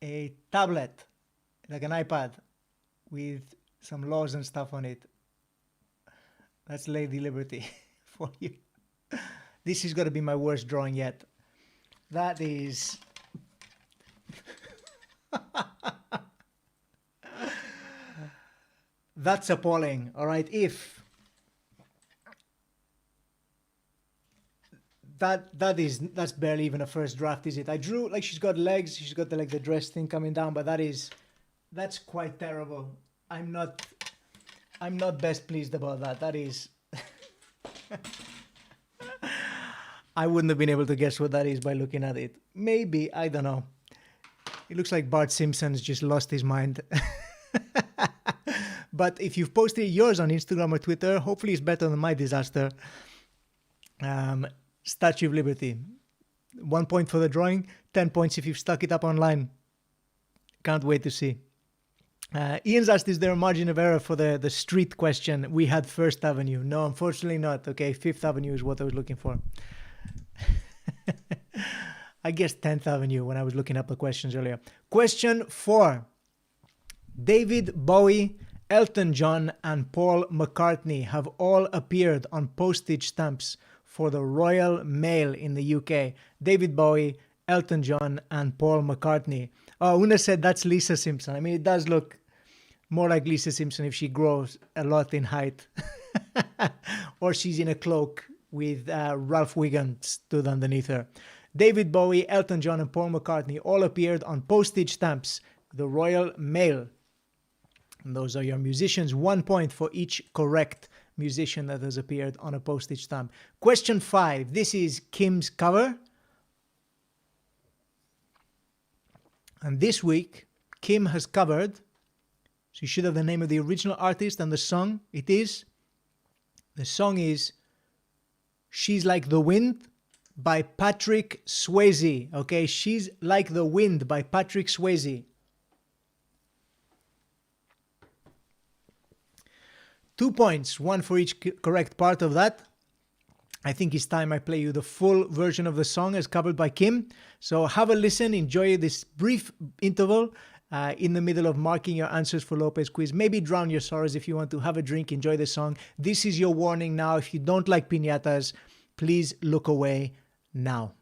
a tablet, like an iPad, with some laws and stuff on it. That's Lady Liberty for you. This is going to be my worst drawing yet. That is... That's appalling, all right? If... That's barely even a first draft, is it? I drew, like, she's got legs, she's got the dress thing coming down, but that's quite terrible. I'm not best pleased about that. That is... I wouldn't have been able to guess what that is by looking at it. Maybe, I don't know. It looks like Bart Simpson's just lost his mind. But if you've posted yours on Instagram or Twitter, hopefully it's better than my disaster. Statue of Liberty. 1 point for the drawing, 10 points if you've stuck it up online. Can't wait to see. Ian's asked, is there a margin of error for the street question? We had First Avenue. No, unfortunately not. Okay, Fifth Avenue is what I was looking for. I guess 10th Avenue when I was looking up the questions earlier. Question 4. David Bowie, Elton John, and Paul McCartney have all appeared on postage stamps for the Royal Mail in the UK. David Bowie, Elton John, and Paul McCartney. Oh, Una said that's Lisa Simpson. I mean, it does look more like Lisa Simpson if she grows a lot in height. Or she's in a cloak with Ralph Wiggum stood underneath her. David Bowie, Elton John, and Paul McCartney all appeared on postage stamps, the Royal Mail. And those are your musicians. 1 point for each correct musician that has appeared on a postage stamp. Question 5. This is Kim's cover. And this week, Kim has covered, so you should have the name of the original artist and the song. The song is She's Like the Wind by Patrick Swayze. Okay, She's Like the Wind by Patrick Swayze. 2 points, 1 for each correct part of that. I think it's time I play you the full version of the song as covered by Kim. So have a listen, enjoy this brief interval in the middle of marking your answers for Lopez Quiz. Maybe drown your sorrows if you want to. Have a drink, enjoy the song. This is your warning now. If you don't like piñatas, please look away now.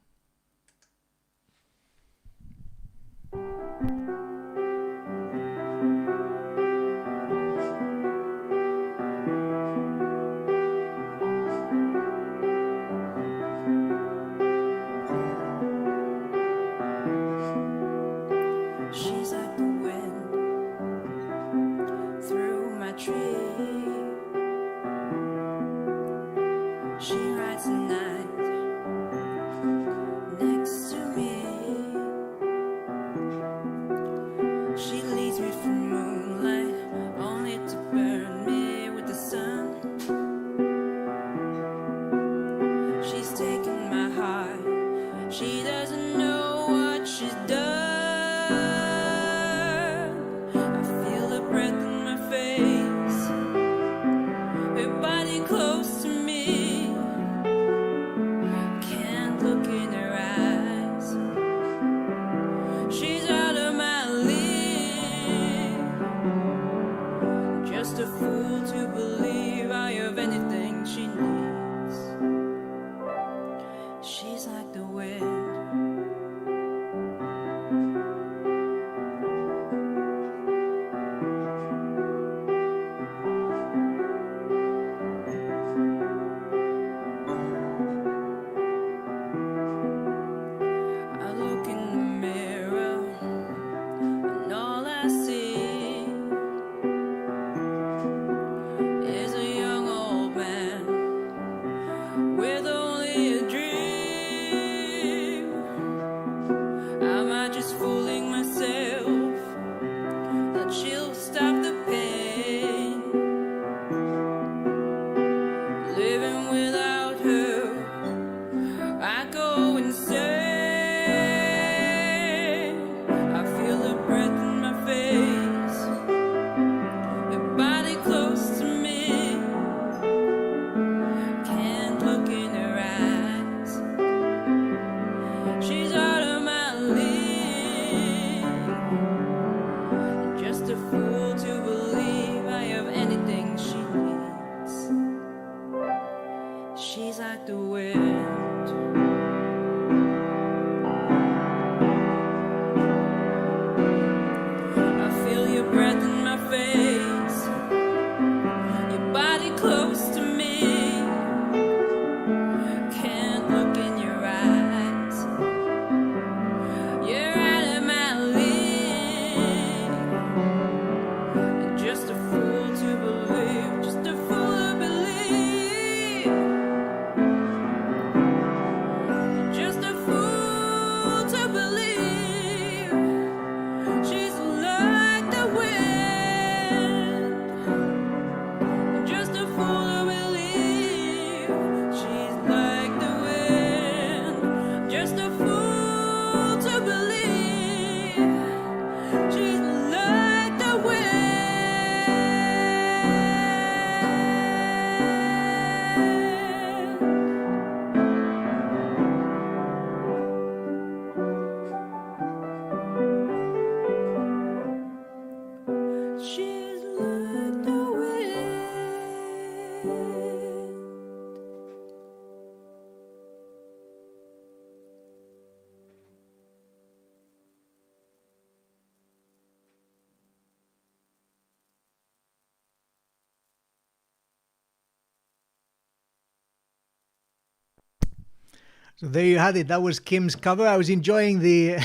So there you had it. That was Kim's cover. I was enjoying the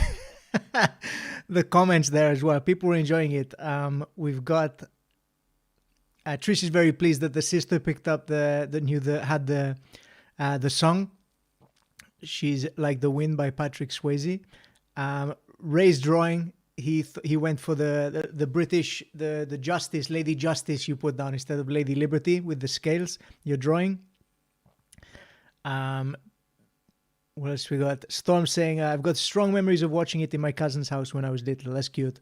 the comments there as well. People were enjoying it. We've got Trish is very pleased that the sister picked up the song. She's Like the Wind by Patrick Swayze. Ray's drawing. He went for the British the Justice, Lady Justice you put down instead of Lady Liberty with the scales. You're drawing. What else we got? Storm saying, I've got strong memories of watching it in my cousin's house when I was little. That's cute.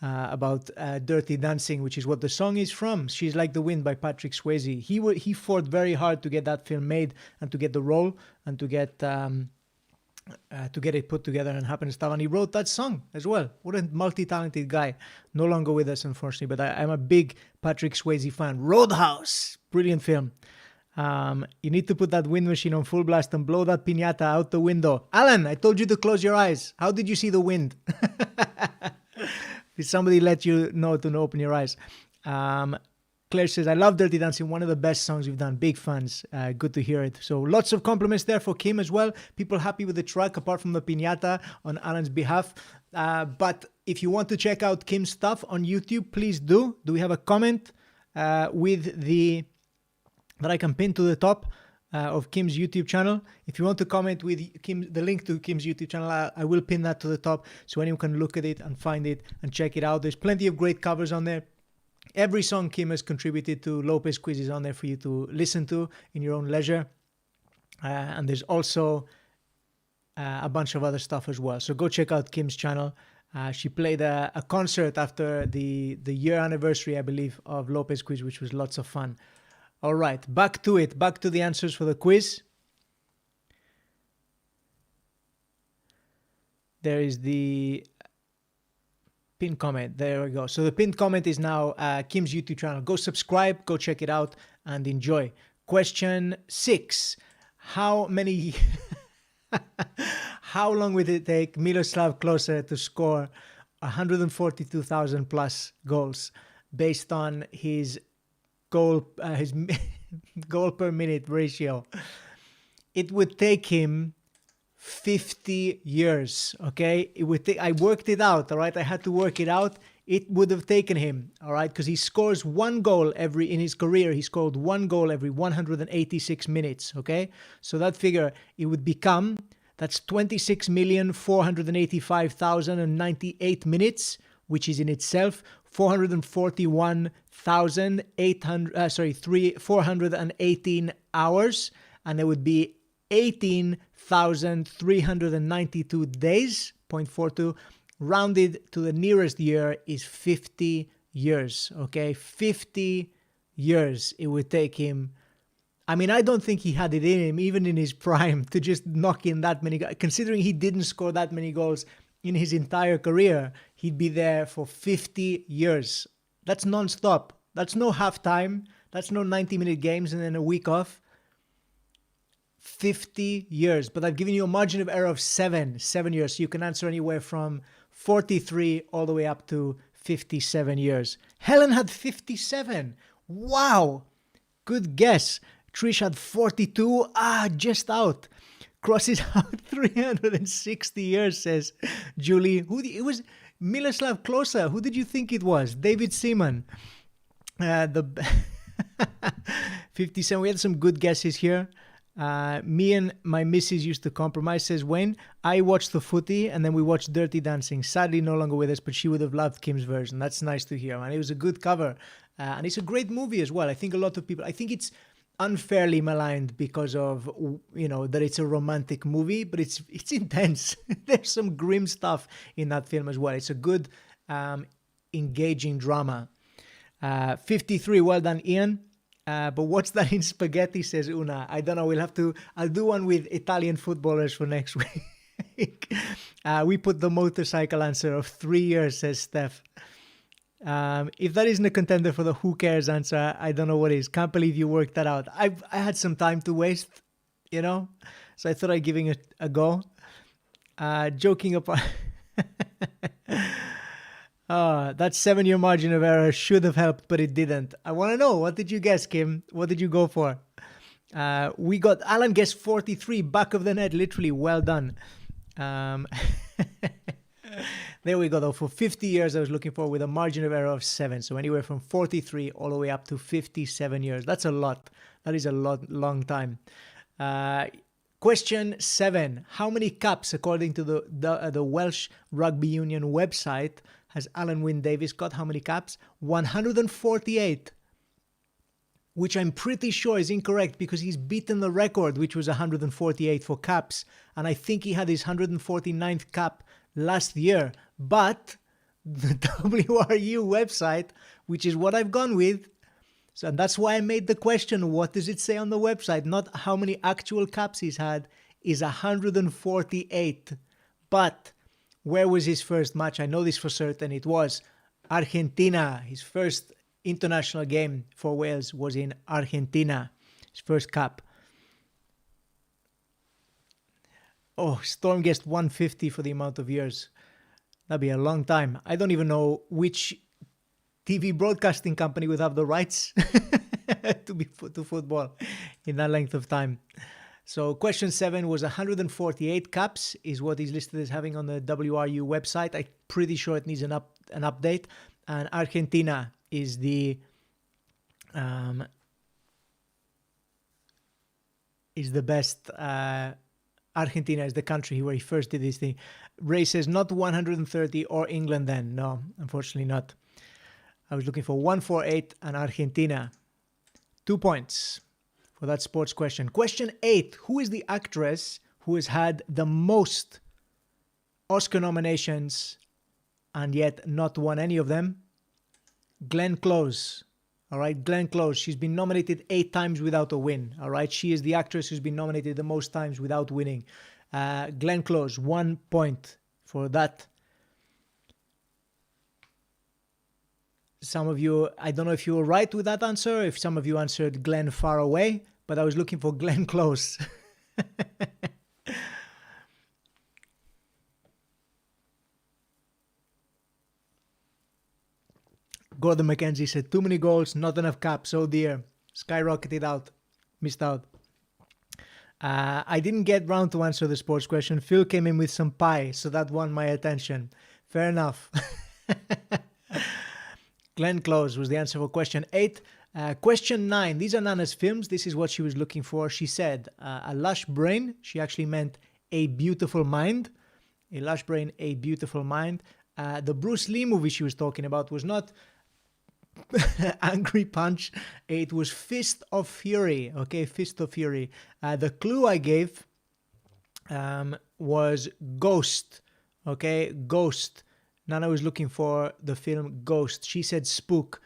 About Dirty Dancing, which is what the song is from. She's Like the Wind by Patrick Swayze. He fought very hard to get that film made and to get the role and to get it put together and happen and stuff. And he wrote that song as well. What a multi-talented guy. No longer with us, unfortunately, but I'm a big Patrick Swayze fan. Roadhouse, brilliant film. You need to put that wind machine on full blast and blow that piñata out the window. Alan, I told you to close your eyes. How did you see the wind? Did somebody let you know to open your eyes? Claire says, I love Dirty Dancing. One of the best songs we've done. Big fans. Good to hear it. So lots of compliments there for Kim as well. People happy with the track apart from the piñata on Alan's behalf. But if you want to check out Kim's stuff on YouTube, please do. Do we have a comment that I can pin to the top of Kim's YouTube channel? If you want to comment with the link to Kim's YouTube channel, I will pin that to the top so anyone can look at it and find it and check it out. There's plenty of great covers on there. Every song Kim has contributed to Lopez Quiz is on there for you to listen to in your own leisure. And there's also a bunch of other stuff as well. So go check out Kim's channel. She played a concert after the year anniversary, I believe, of Lopez Quiz, which was lots of fun. All right, back to it. Back to the answers for the quiz. There is the pinned comment. There we go. So the pinned comment is now Kim's YouTube channel. Go subscribe, go check it out, and enjoy. Question 6. How long would it take Miroslav Klose to score 142,000 plus goals based on his goal per minute ratio? It would take him 50 years. Okay, it would take. I worked it out. All right, I had to work it out. It would have taken him. All right, because he scores one goal in his career. He scored one goal every 186 minutes. Okay, so that figure it would become. That's 26,485,098 minutes, which is in itself 418 hours, and there would be 18,392 days, 0.42, rounded to the nearest year is 50 years, okay? 50 years it would take him. I mean, I don't think he had it in him, even in his prime, to just knock in that many goals. Considering he didn't score that many goals in his entire career, he'd be there for 50 years. That's non-stop. That's no halftime. That's no 90-minute games and then a week off. 50 years. But I've given you a margin of error of 7 years. So you can answer anywhere from 43 all the way up to 57 years. Helen had 57. Wow. Good guess. Trish had 42. Just out. Crosses out 360 years, says Julie. It was Miroslav Klose. Who did you think it was? David Seaman. 57. We had some good guesses here. Me and my missus used to compromise, says Wayne. I watched the footy and then we watched Dirty Dancing. Sadly, no longer with us, but she would have loved Kim's version. That's nice to hear, man. It was a good cover. And it's a great movie as well. I think a lot of people, I think it's unfairly maligned because of, that it's a romantic movie, but it's intense. There's some grim stuff in that film as well. It's a good, engaging drama. 53, well done, Ian. But what's that in spaghetti, says Una. I don't know. I'll do one with Italian footballers for next week. We put the motorcycle answer of 3 years, says Steph. If that isn't a contender for the who cares answer, I don't know what is. Can't believe you worked that out. I had some time to waste, so I thought I'd give it a go. Joking apart. That 7-year margin of error should have helped, but it didn't. I want to know, what did you guess, Kim? What did you go for? We got Alan guessed 43, back of the net, literally. Well done. There we go, though. For 50 years, I was looking for with a margin of error of 7. So anywhere from 43 all the way up to 57 years. That's a lot. That is a long time. Question 7. How many caps, according to the Welsh Rugby Union website, has Alan Wynne Davies got? How many caps? 148. Which I'm pretty sure is incorrect because he's beaten the record, which was 148 for caps. And I think he had his 149th cap last year. But the WRU website, which is what I've gone with, so that's why I made the question, what does it say on the website? Not how many actual caps he's had, is 148. But where was his first match? I know this for certain. It was Argentina. His first international game for Wales was in Argentina. His first cap. Oh, Storm guessed 150 for the amount of years. That'd be a long time. I don't even know which TV broadcasting company would have the rights to football in that length of time. So question 7 was 148 caps is what he's listed as having on the WRU website. I'm pretty sure it needs an update. And Argentina is the best. Argentina is the country where he first did this thing. Ray says not 130 or England then. No, unfortunately not. I was looking for 148 and Argentina. 2 points for that sports question. Question 8. Who is the actress who has had the most Oscar nominations and yet not won any of them? Glenn Close. All right, Glenn Close. She's been nominated 8 times without a win. All right, she is the actress who's been nominated the most times without winning. Glenn Close, 1 point for that. Some of you, I don't know if you were right with that answer, if some of you answered Glenn far away, but I was looking for Glenn Close. Gordon McKenzie said, too many goals, not enough caps. Oh dear. Skyrocketed out. Missed out. I didn't get round to answer the sports question. Phil came in with some pie, so that won my attention. Fair enough. Glenn Close was the answer for question 8. Question 9. These are Nana's films. This is what she was looking for. She said, a lush brain. She actually meant a beautiful mind. A lush brain, a beautiful mind. The Bruce Lee movie she was talking about was not Angry Punch. It was Fist of Fury. Okay, Fist of Fury. The clue I gave was Ghost. Okay, Ghost. Nana was looking for the film Ghost. She said Spook.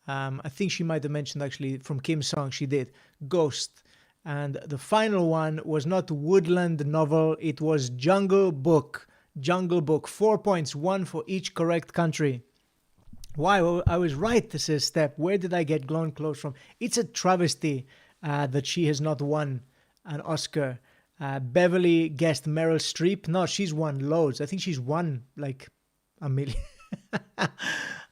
I think she might have mentioned actually from Kim's song. She did Ghost. And the final one was not Woodland Novel. It was Jungle Book. Jungle Book. 4 points, 1 for each correct country. Why? Well, I was right, says Step. Where did I get Glenn Close from? It's a travesty that she has not won an Oscar. Beverly guessed Meryl Streep. No, she's won loads. I think she's won like a million.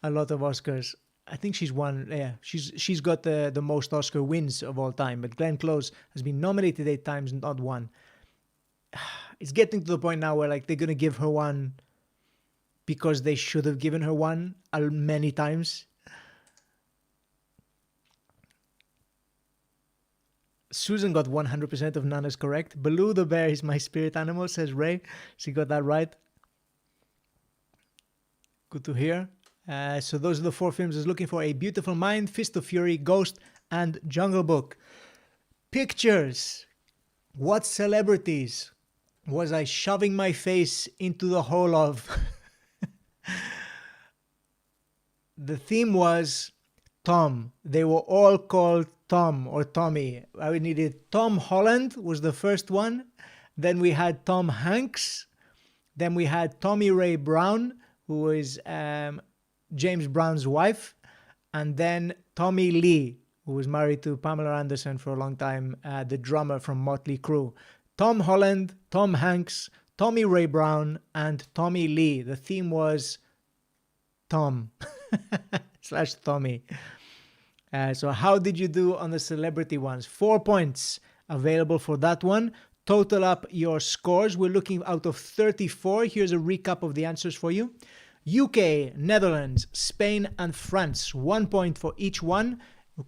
A lot of Oscars. I think she's won, yeah. She's got the most Oscar wins of all time. But Glenn Close has been nominated 8 times and not won. It's getting to the point now where like they're going to give her one because they should have given her one many times. Susan got 100% of Nana's correct. Baloo the bear is my spirit animal, says Ray. She got that right. Good to hear. So those are the 4 films I was looking for. A Beautiful Mind, Fist of Fury, Ghost, and Jungle Book. Pictures. What celebrities was I shoving my face into the hole of? The theme was Tom. They were all called Tom or Tommy. I needed Tom Holland was the first one. Then we had Tom Hanks. Then we had Tommy Ray Brown, who is James Brown's wife. And then Tommy Lee, who was married to Pamela Anderson for a long time, the drummer from Motley Crue. Tom Holland, Tom Hanks, Tommy Ray Brown, and Tommy Lee. The theme was Tom / Tommy. So how did you do on the celebrity ones? 4 points available for that one. Total up your scores. We're looking out of 34. Here's a recap of the answers for you. UK, Netherlands, Spain, and France. 1 point for each one.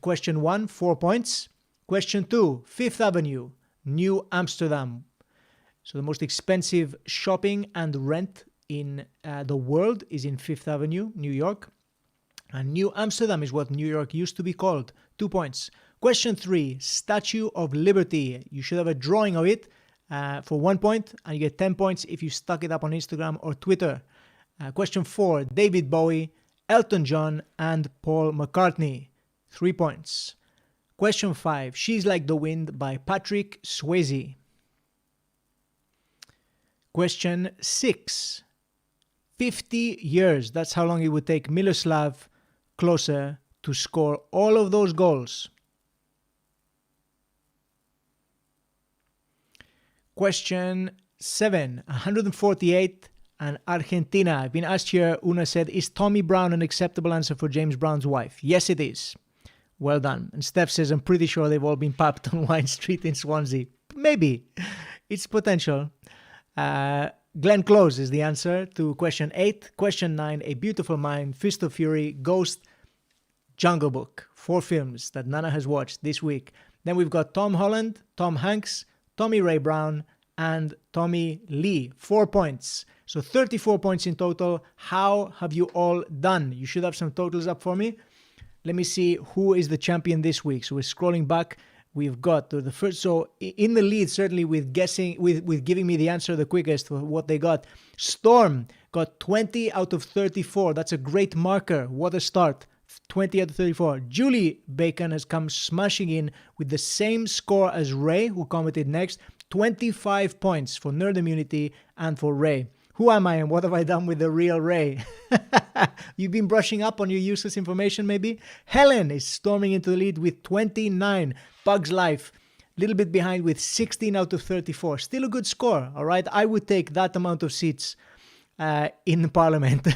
Question 1, 4 points. Question 2, Fifth Avenue, New Amsterdam. So the most expensive shopping and rent in the world is in Fifth Avenue, New York. And New Amsterdam is what New York used to be called. 2 points. Question 3, Statue of Liberty. You should have a drawing of it for 1 point, and you get 10 points if you stuck it up on Instagram or Twitter. Question 4, David Bowie, Elton John, and Paul McCartney. 3 points. Question 5, She's Like the Wind by Patrick Swayze. Question 6, 50 years. That's how long it would take Miroslav Klose to score all of those goals. Question 7, 148 and Argentina. I've been asked here, Una said, is Tommy Brown an acceptable answer for James Brown's wife? Yes, it is. Well done. And Steph says, I'm pretty sure they've all been popped on Wine Street in Swansea. Maybe. It's potential. Glenn Close is the answer to question 8. Question 9, A Beautiful Mind, Fist of Fury, Ghost, Jungle Book. 4 films that Nana has watched this week. Then we've got Tom Holland, Tom Hanks, Tommy Ray Brown, and Tommy Lee. 4 points. So 34 points in total. How have you all done? You should have some totals up for me. Let me see who is the champion this week. So we're scrolling back. We've got the first. So in the lead, certainly with guessing, with giving me the answer the quickest for what they got. Storm got 20 out of 34. That's a great marker. What a start. 20 out of 34. Julie Bacon has come smashing in with the same score as Ray, who commented next. 25 points for Nerd Immunity and for Ray. Who am I and what have I done with the real Ray? You've been brushing up on your useless information, maybe? Helen is storming into the lead with 29. Bugs Life, a little bit behind with 16 out of 34. Still a good score, all right? I would take that amount of seats in Parliament.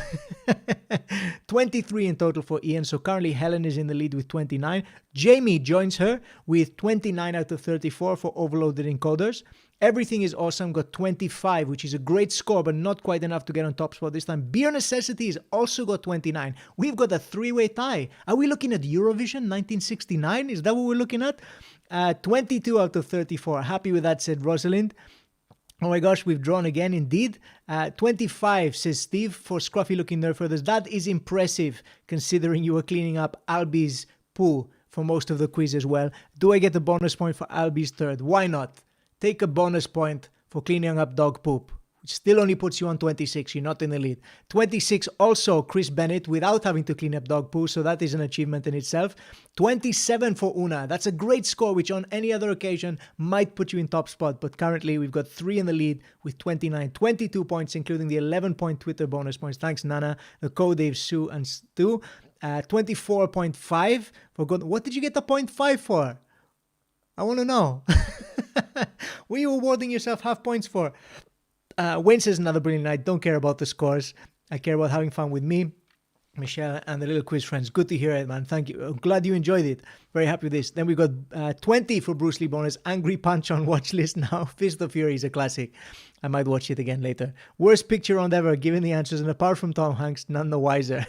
23 in total for Ian. So currently Helen is in the lead with 29. Jamie joins her with 29 out of 34 for Overloaded Encoders. Everything is Awesome got 25, which is a great score, but not quite enough to get on top spot this time. Beer Necessities also got 29. We've got a 3-way tie. Are we looking at Eurovision 1969? Is that what we're looking at? 22 out of 34. Happy with that, said Rosalind. Oh my gosh, we've drawn again, indeed. 25, says Steve, for Scruffy Looking Nerd Feathers. That is impressive, considering you were cleaning up Albie's poo for most of the quiz as well. Do I get a bonus point for Albie's third? Why not? Take a bonus point for cleaning up dog poop, which still only puts you on 26. You're not in the lead. 26 also Chris Bennett without having to clean up dog poo, so that is an achievement in itself. 27 for Una. That's a great score, which on any other occasion might put you in top spot, but currently we've got 3 in the lead with 29. 22 points, including the 11-point Twitter bonus points. Thanks, Nana, the Dave, Sue, and Stu. 24.5 for God. What did you get the 0.5 for? I want to know. What are you awarding yourself half points for? Wayne says, another brilliant night. Don't care about the scores. I care about having fun with me, Michelle, and the little quiz friends. Good to hear it, man. Thank you. I'm glad you enjoyed it. Very happy with this. Then we got 20 for Bruce Lee bonus. Angry Punch on watch list now. Fist of Fury is a classic. I might watch it again later. Worst picture round ever, given the answers, and apart from Tom Hanks, none the wiser.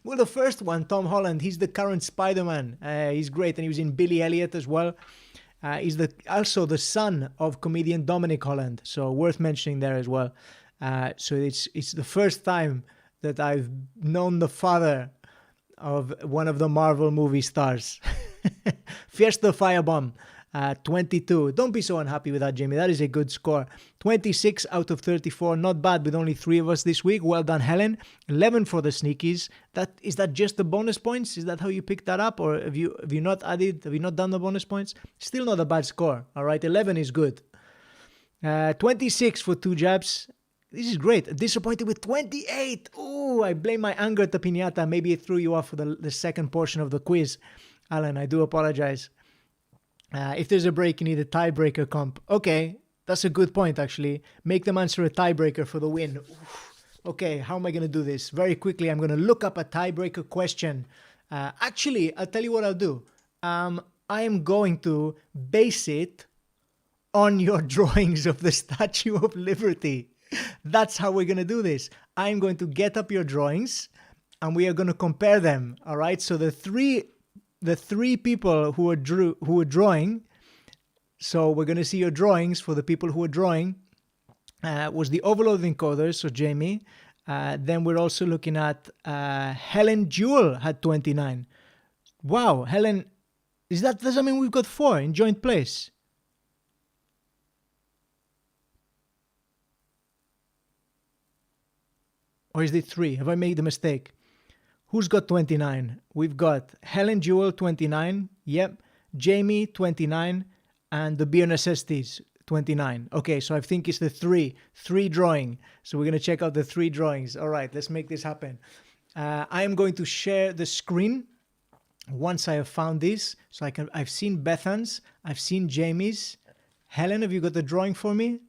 Well, the first one, Tom Holland, he's the current Spider-Man. He's great, and he was in Billy Elliot as well. He's also the son of comedian Dominic Holland, so worth mentioning there as well. So it's the first time that I've known the father of one of the Marvel movie stars. Fiesta Firebomb, 22. Don't be so unhappy with that, Jamie. That is a good score. 26 out of 34. Not bad with only 3 of us this week. Well done, Helen. 11 for the Sneakies. Is that just the bonus points? Is that how you picked that up? Or have you not added? Have you not done the bonus points? Still not a bad score. All right, 11 is good. 26 for 2 jabs. This is great. Disappointed with 28. Oh, I blame my anger at the piñata. Maybe it threw you off for the second portion of the quiz. Alan, I do apologize. If there's a break, you need a tiebreaker comp. Okay, that's a good point, actually. Make them answer a tiebreaker for the win. Oof. Okay, how am I going to do this? Very quickly, I'm going to look up a tiebreaker question Actually, I'll tell you what I'll do. I am going to base it on your drawings of the Statue of Liberty. That's how we're going to do this. I'm going to get up your drawings and we are going to compare them. All right. So the three people who were drawing. So we're going to see your drawings for the people who are drawing. Was the overload encoder. So Jamie. Then we're also looking at Helen Jewell had 29. Wow, Helen, does that mean we've got 4 in joint place? Or is it 3? Have I made a mistake? Who's got 29? We've got Helen Jewell, 29. Yep. Jamie, 29. And the Beer Necessities, 29. Okay, so I think it's the 3 drawing. So we're going to check out the 3 drawings. All right, let's make this happen. I am going to share the screen once I have found this. So I've seen Bethan's, I've seen Jamie's. Helen, have you got the drawing for me?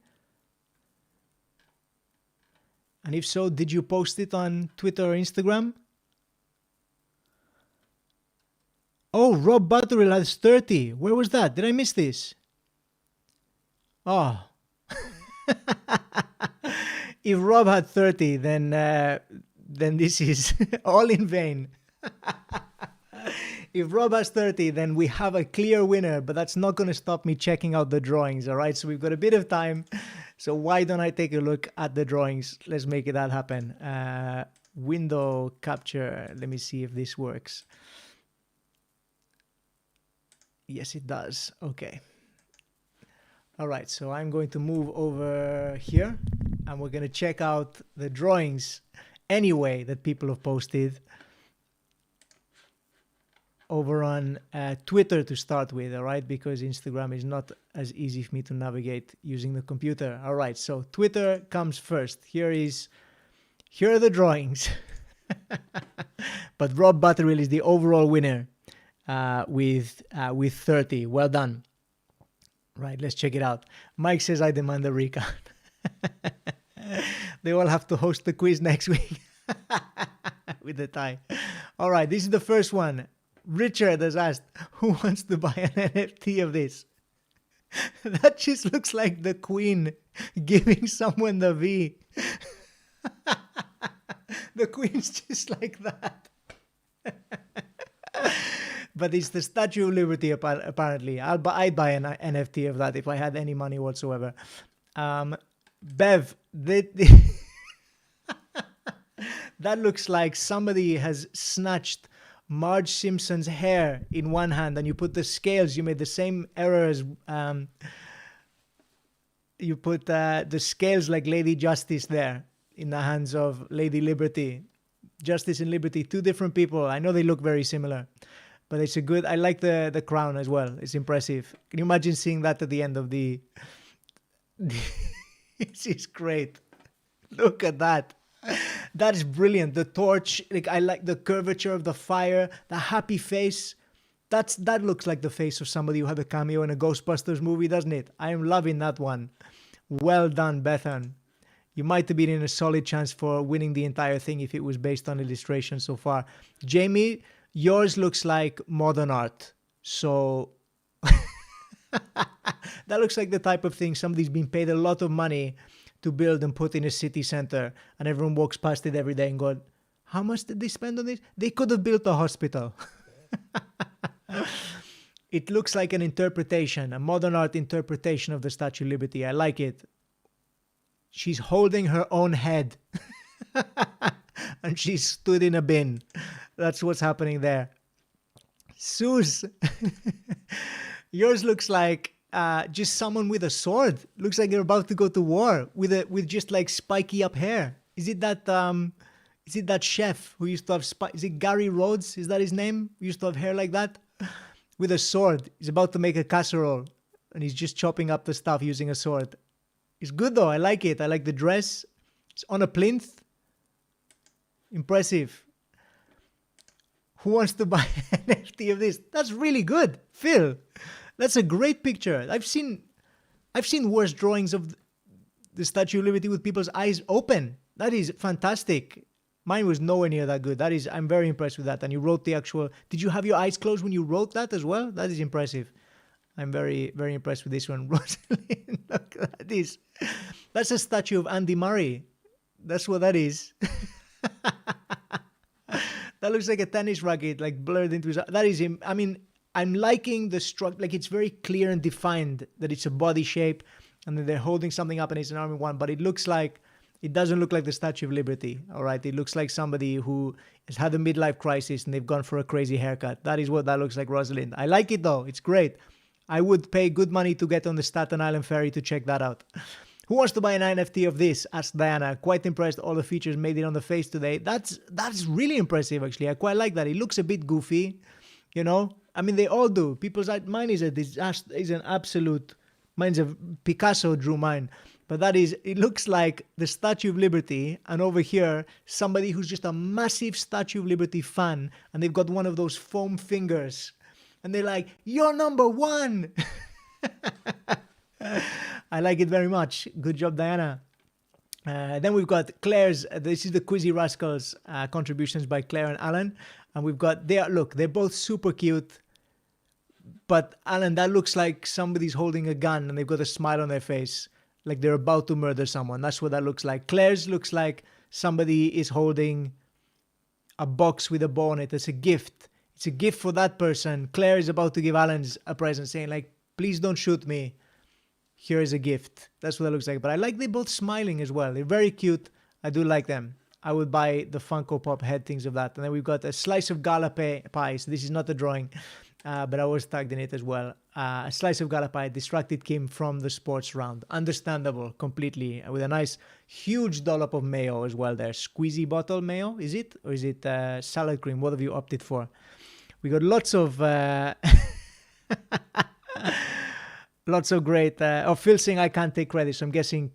And if so, did you post it on Twitter or Instagram? Oh, Rob Butterill has 30. Where was that? Did I miss this? Oh. If Rob had 30, then this is all in vain. If Rob has 30, then we have a clear winner, but that's not going to stop me checking out the drawings, all right? So we've got a bit of time. So why don't I take a look at the drawings? Let's make that happen. Window capture. Let me see if this works. Yes, it does. Okay. All right, so I'm going to move over here and we're going to check out the drawings anyway that people have posted over on Twitter to start with, all right? Because Instagram is not as easy for me to navigate using the computer. All right, so Twitter comes first. Here are the drawings. But Rob Butterill is the overall winner with 30. Well done. Right, let's check it out. Mike says, I demand a recount. They all have to host the quiz next week with the tie. All right, this is the first one. Richard has asked, who wants to buy an NFT of this? That just looks like the Queen giving someone the V. The Queen's just like that. But it's the Statue of Liberty, apparently. I'd buy an NFT of that if I had any money whatsoever. Bev, that looks like somebody has snatched Marge Simpson's hair in one hand and you put the scales, you made the same error as you put the scales like Lady Justice there in the hands of Lady Liberty. Justice and Liberty, 2 different people. I know they look very similar, but it's a good, I like the crown as well. It's impressive. Can you imagine seeing that at the end of the this is great. Look at that. That is brilliant. The torch, like I like the curvature of the fire, the happy face. That looks like the face of somebody who had a cameo in a Ghostbusters movie, doesn't it? I am loving that one. Well done, Bethan. You might have been in a solid chance for winning the entire thing if it was based on illustration so far. Jamie, yours looks like modern art. So that looks like the type of thing somebody's been paid a lot of money to build and put in a city center, and everyone walks past it every day and go, how much did they spend on this? They could have built a hospital. It looks like an interpretation, a modern art interpretation of the Statue of Liberty. I like it. She's holding her own head and she's stood in a bin. That's what's happening there. Suze, yours looks like just someone with a sword. Looks like they're about to go to war with just like spiky up hair. Is it that chef who used to have is it Gary Rhodes? Is that his name? Who used to have hair like that? With a sword. He's about to make a casserole and he's just chopping up the stuff using a sword. It's good though. I like it. I like the dress. It's on a plinth. Impressive. Who wants to buy an NFT of this? That's really good. Phil, that's a great picture. I've seen worse drawings of the Statue of Liberty with people's eyes open. That is fantastic. Mine was nowhere near that good. I'm very impressed with that. And you wrote the actual. Did you have your eyes closed when you wrote that as well? That is impressive. I'm very, very impressed with this one. Rosalind, look at this. That's a statue of Andy Murray. That's what that is. That looks like a tennis racket, like blurred into his. That is him. I mean, I'm liking the structure. Like, it's very clear and defined that it's a body shape, and then they're holding something up and it's an arm in one. But it doesn't look like the Statue of Liberty. All right, it looks like somebody who has had a midlife crisis and they've gone for a crazy haircut. That is what that looks like, Rosalind. I like it though. It's great. I would pay good money to get on the Staten Island ferry to check that out. Who wants to buy an NFT of this? Asked Diana. Quite impressed. All the features made it on the face today. That's really impressive, actually. I quite like that. It looks a bit goofy, you know. I mean, they all do. Mine is an absolute. Mine's a Picasso drew mine, but it looks like the Statue of Liberty, and over here somebody who's just a massive Statue of Liberty fan, and they've got one of those foam fingers, and they're like, "You're number one." I like it very much. Good job, Diana. Then we've got Claire's. This is the Quizzy Rascals contributions by Claire and Alan. And we've got, they're both super cute. But Alan, that looks like somebody's holding a gun and they've got a smile on their face. Like they're about to murder someone. That's what that looks like. Claire's looks like somebody is holding a box with a bow on it. It's a gift. It's a gift for that person. Claire is about to give Alan's a present saying like, please don't shoot me. Here is a gift. That's what it looks like. But I like they're both smiling as well. They're very cute. I do like them. I would buy the Funko Pop head things of that. And then we've got a slice of gala pie. So this is not a drawing, but I was tagged in it as well. A slice of gala pie distracted Kim from the sports round. Understandable completely. With a nice huge dollop of mayo as well there. Squeezy bottle mayo, is it? Or is it salad cream? What have you opted for? We got lots of... Lots of great. Phil saying I can't take credit, so I'm guessing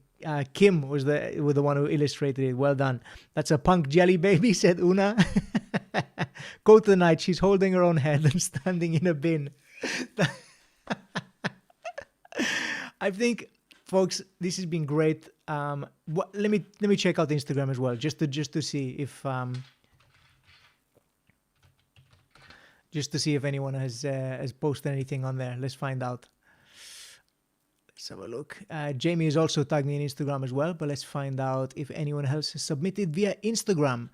Kim was the one who illustrated it. Well done. That's a punk jelly baby, said Una. Quote of the night: she's holding her own head and standing in a bin. I think, folks, this has been great. Let me check out Instagram as well, just to see if anyone has posted anything on there. Let's find out. Let's have a look. Jamie has also tagged me on Instagram as well, but let's find out if anyone else has submitted via Instagram.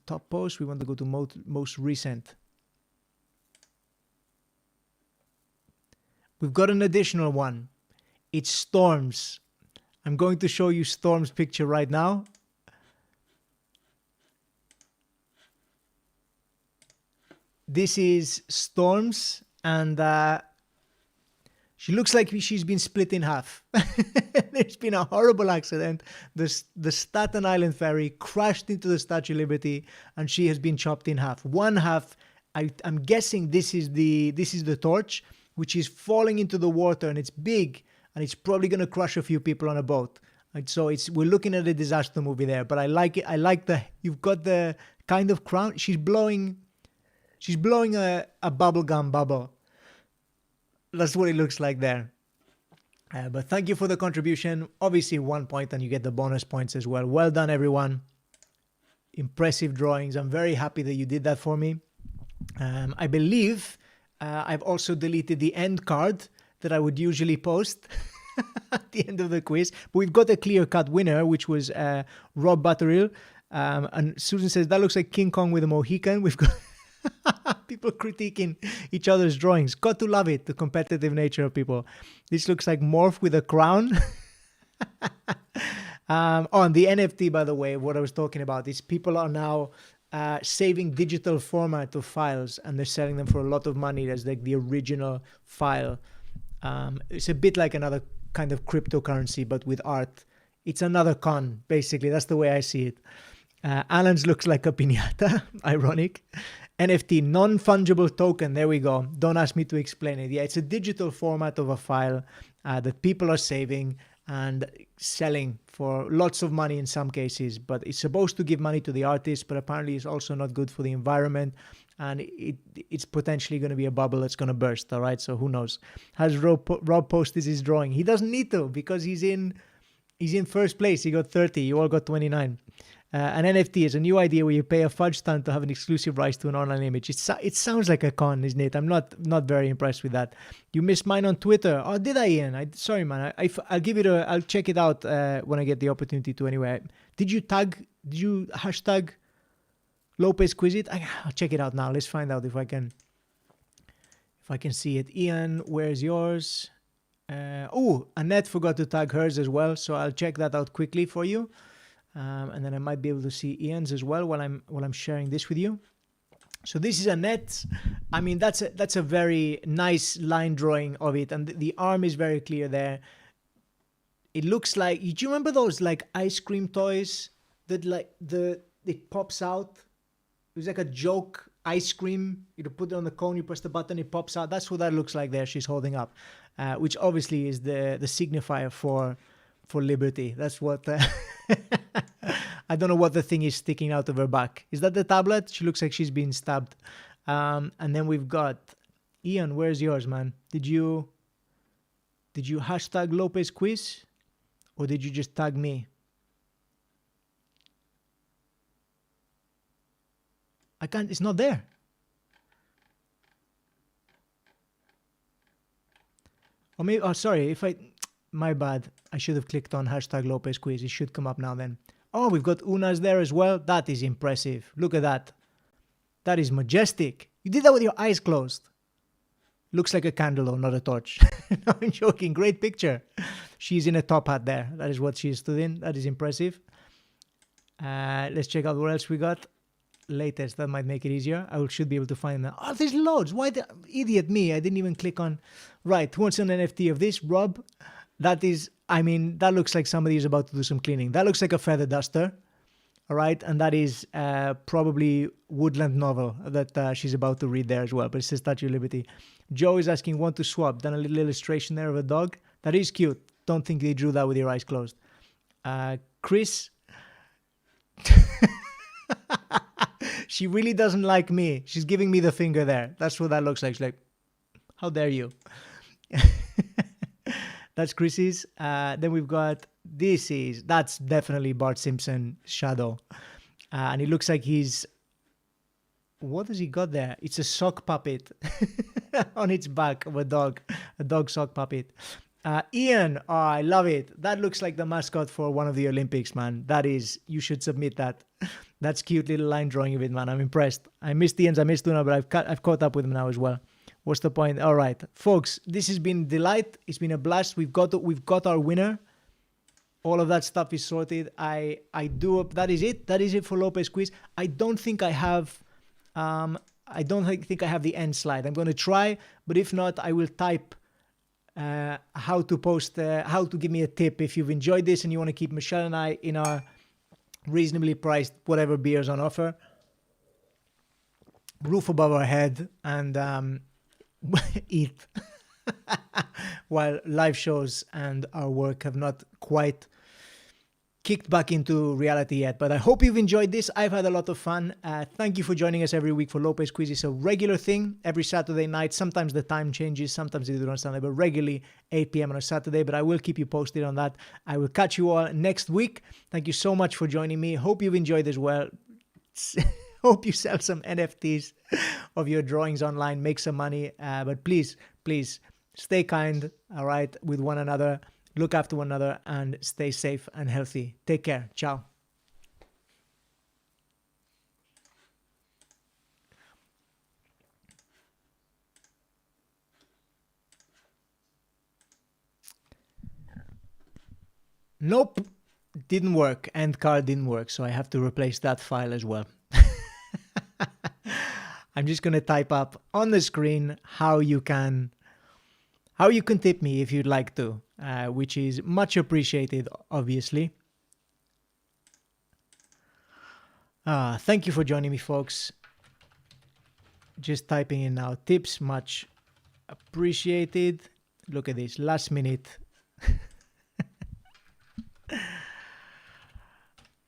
Top post, we want to go to most recent. We've got an additional one. It's Storms. I'm going to show you Storms' picture right now. This is Storms, and she looks like she's been split in half. There's been a horrible accident. The Staten Island ferry crashed into the Statue of Liberty, and she has been chopped in half. One half, I'm guessing this is the torch, which is falling into the water, and it's big, and it's probably going to crush a few people on a boat. And so we're looking at a disaster movie there. But I like it. I like you've got the kind of crown. She's blowing a bubblegum bubble. That's what it looks like there. But thank you for the contribution. Obviously 1 point, and you get the bonus points as well. Well done, everyone. Impressive drawings. I'm very happy that you did that for me. I believe I've also deleted the end card that I would usually post at the end of the quiz. But we've got a clear-cut winner, which was Rob Butterill. And Susan says, that looks like King Kong with a Mohican. We've got... people critiquing each other's drawings. Got to love it, the competitive nature of people. This looks like Morph with a crown. On the NFT, by the way, what I was talking about is people are now saving digital format of files, and they're selling them for a lot of money as like the original file. It's a bit like another kind of cryptocurrency, but with art. It's another con, basically. That's the way I see it. Alan's looks like a piñata. Ironic. NFT, non-fungible token. There we go. Don't ask me to explain it. Yeah, it's a digital format of a file that people are saving and selling for lots of money in some cases. But it's supposed to give money to the artist, but apparently it's also not good for the environment. And it's potentially going to be a bubble that's going to burst. All right, so who knows? Has Rob posted his drawing? He doesn't need to, because he's in first place. He got 30. You all got 29. An NFT is a new idea where you pay a fudge ton to have an exclusive rights to an online image. It sounds like a con, isn't it? I'm not very impressed with that. You missed mine on Twitter. Oh, did I, Ian? Sorry, man. I'll give it I'll check it out when I get the opportunity to anyway. Did you hashtag Lopez Quiz it? I'll check it out now. Let's find out if I can see it. Ian, where's yours? Annette forgot to tag hers as well, so I'll check that out quickly for you. And then I might be able to see Ian's as well while I'm sharing this with you. So this is Annette. I mean, that's a very nice line drawing of it, and the arm is very clear there. It looks like, do you remember those like ice cream toys that like it pops out? It was like a joke ice cream. You put it on the cone, you press the button, it pops out. That's what that looks like there. She's holding up, which obviously is the signifier for liberty. That's what. I don't know what the thing is sticking out of her back. Is that the tablet? She looks like she's been stabbed. And then we've got Ian. Where's yours, man? Did you hashtag Lopez Quiz, or did you just tag me? I can't. It's not there. Or maybe. Oh, sorry. My bad. I should have clicked on hashtag Lopez Quiz. It should come up now then. Oh, we've got Una's there as well. That is impressive. Look at that. That is majestic. You did that with your eyes closed. Looks like a candle though, not a torch. No, I'm joking. Great picture. She's in a top hat there. That is what she stood in. That is impressive. Let's check out what else we got. Latest. That might make it easier. Should be able to find them. Oh, there's loads. Why the idiot me? I didn't even click on. Right. Who wants an NFT of this? Rob. That is, I mean, that looks like somebody is about to do some cleaning. That looks like a feather duster. All right. And that is probably Woodland novel that she's about to read there as well. But it says Statue of Liberty. Joe is asking, want to swap? Done a little illustration there of a dog. That is cute. Don't think they drew that with your eyes closed. Chris. She really doesn't like me. She's giving me the finger there. That's what that looks like. She's like, how dare you? That's Chrissy's. Then we've got, that's definitely Bart Simpson shadow. And it looks like what has he got there? It's a sock puppet on its back of a dog sock puppet. Ian, oh, I love it. That looks like the mascot for one of the Olympics, man. That is, you should submit that. That's cute little line drawing of it, man. I'm impressed. I missed Ian's, I missed Una, but I've caught up with him now as well. What's the point? All right, folks, this has been a delight. It's been a blast. We've got our winner. All of that stuff is sorted. That is it. That is it for Lopez Quiz. I don't think I have the end slide. I'm going to try, but if not, I will type how to give me a tip if you've enjoyed this and you want to keep Michelle and I in our reasonably priced whatever beers on offer, roof above our head, and eat while live shows and our work have not quite kicked back into reality yet. But I hope you've enjoyed this. I've had a lot of fun. Thank you for joining us every week for Lopez Quiz. It's a regular thing every Saturday night. Sometimes the time changes, sometimes they do it on Sunday, but regularly 8 p.m. on a Saturday. But I will keep you posted on that. I will catch you all next week. Thank you so much for joining me. Hope you've enjoyed as well. Hope you sell some NFTs of your drawings online, make some money. But please stay kind, all right, with one another. Look after one another and stay safe and healthy. Take care. Ciao. Nope, didn't work. End card didn't work, so I have to replace that file as well. I'm just going to type up on the screen how you can tip me if you'd like to, which is much appreciated, obviously. Thank you for joining me, folks. Just typing in now, tips, much appreciated. Look at this, last minute.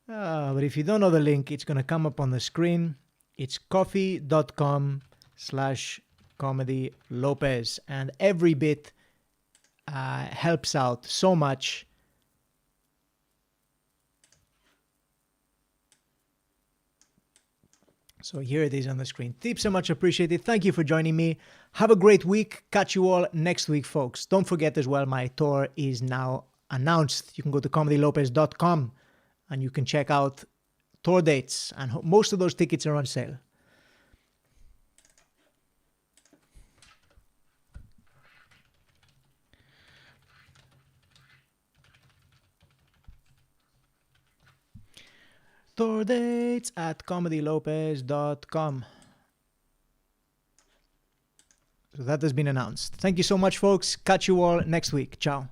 But if you don't know the link, it's going to come up on the screen. It's coffee.com/Comedy Lopez, and every bit helps out so much. So here it is on the screen. Tips so much appreciated. Thank you for joining me. Have a great week. Catch you all next week, folks. Don't forget as well, my tour is now announced. You can go to comedylopez.com and you can check out tour dates. And most of those tickets are on sale. Tour dates at comedylopez.com. So that has been announced. Thank you so much, folks. Catch you all next week. Ciao.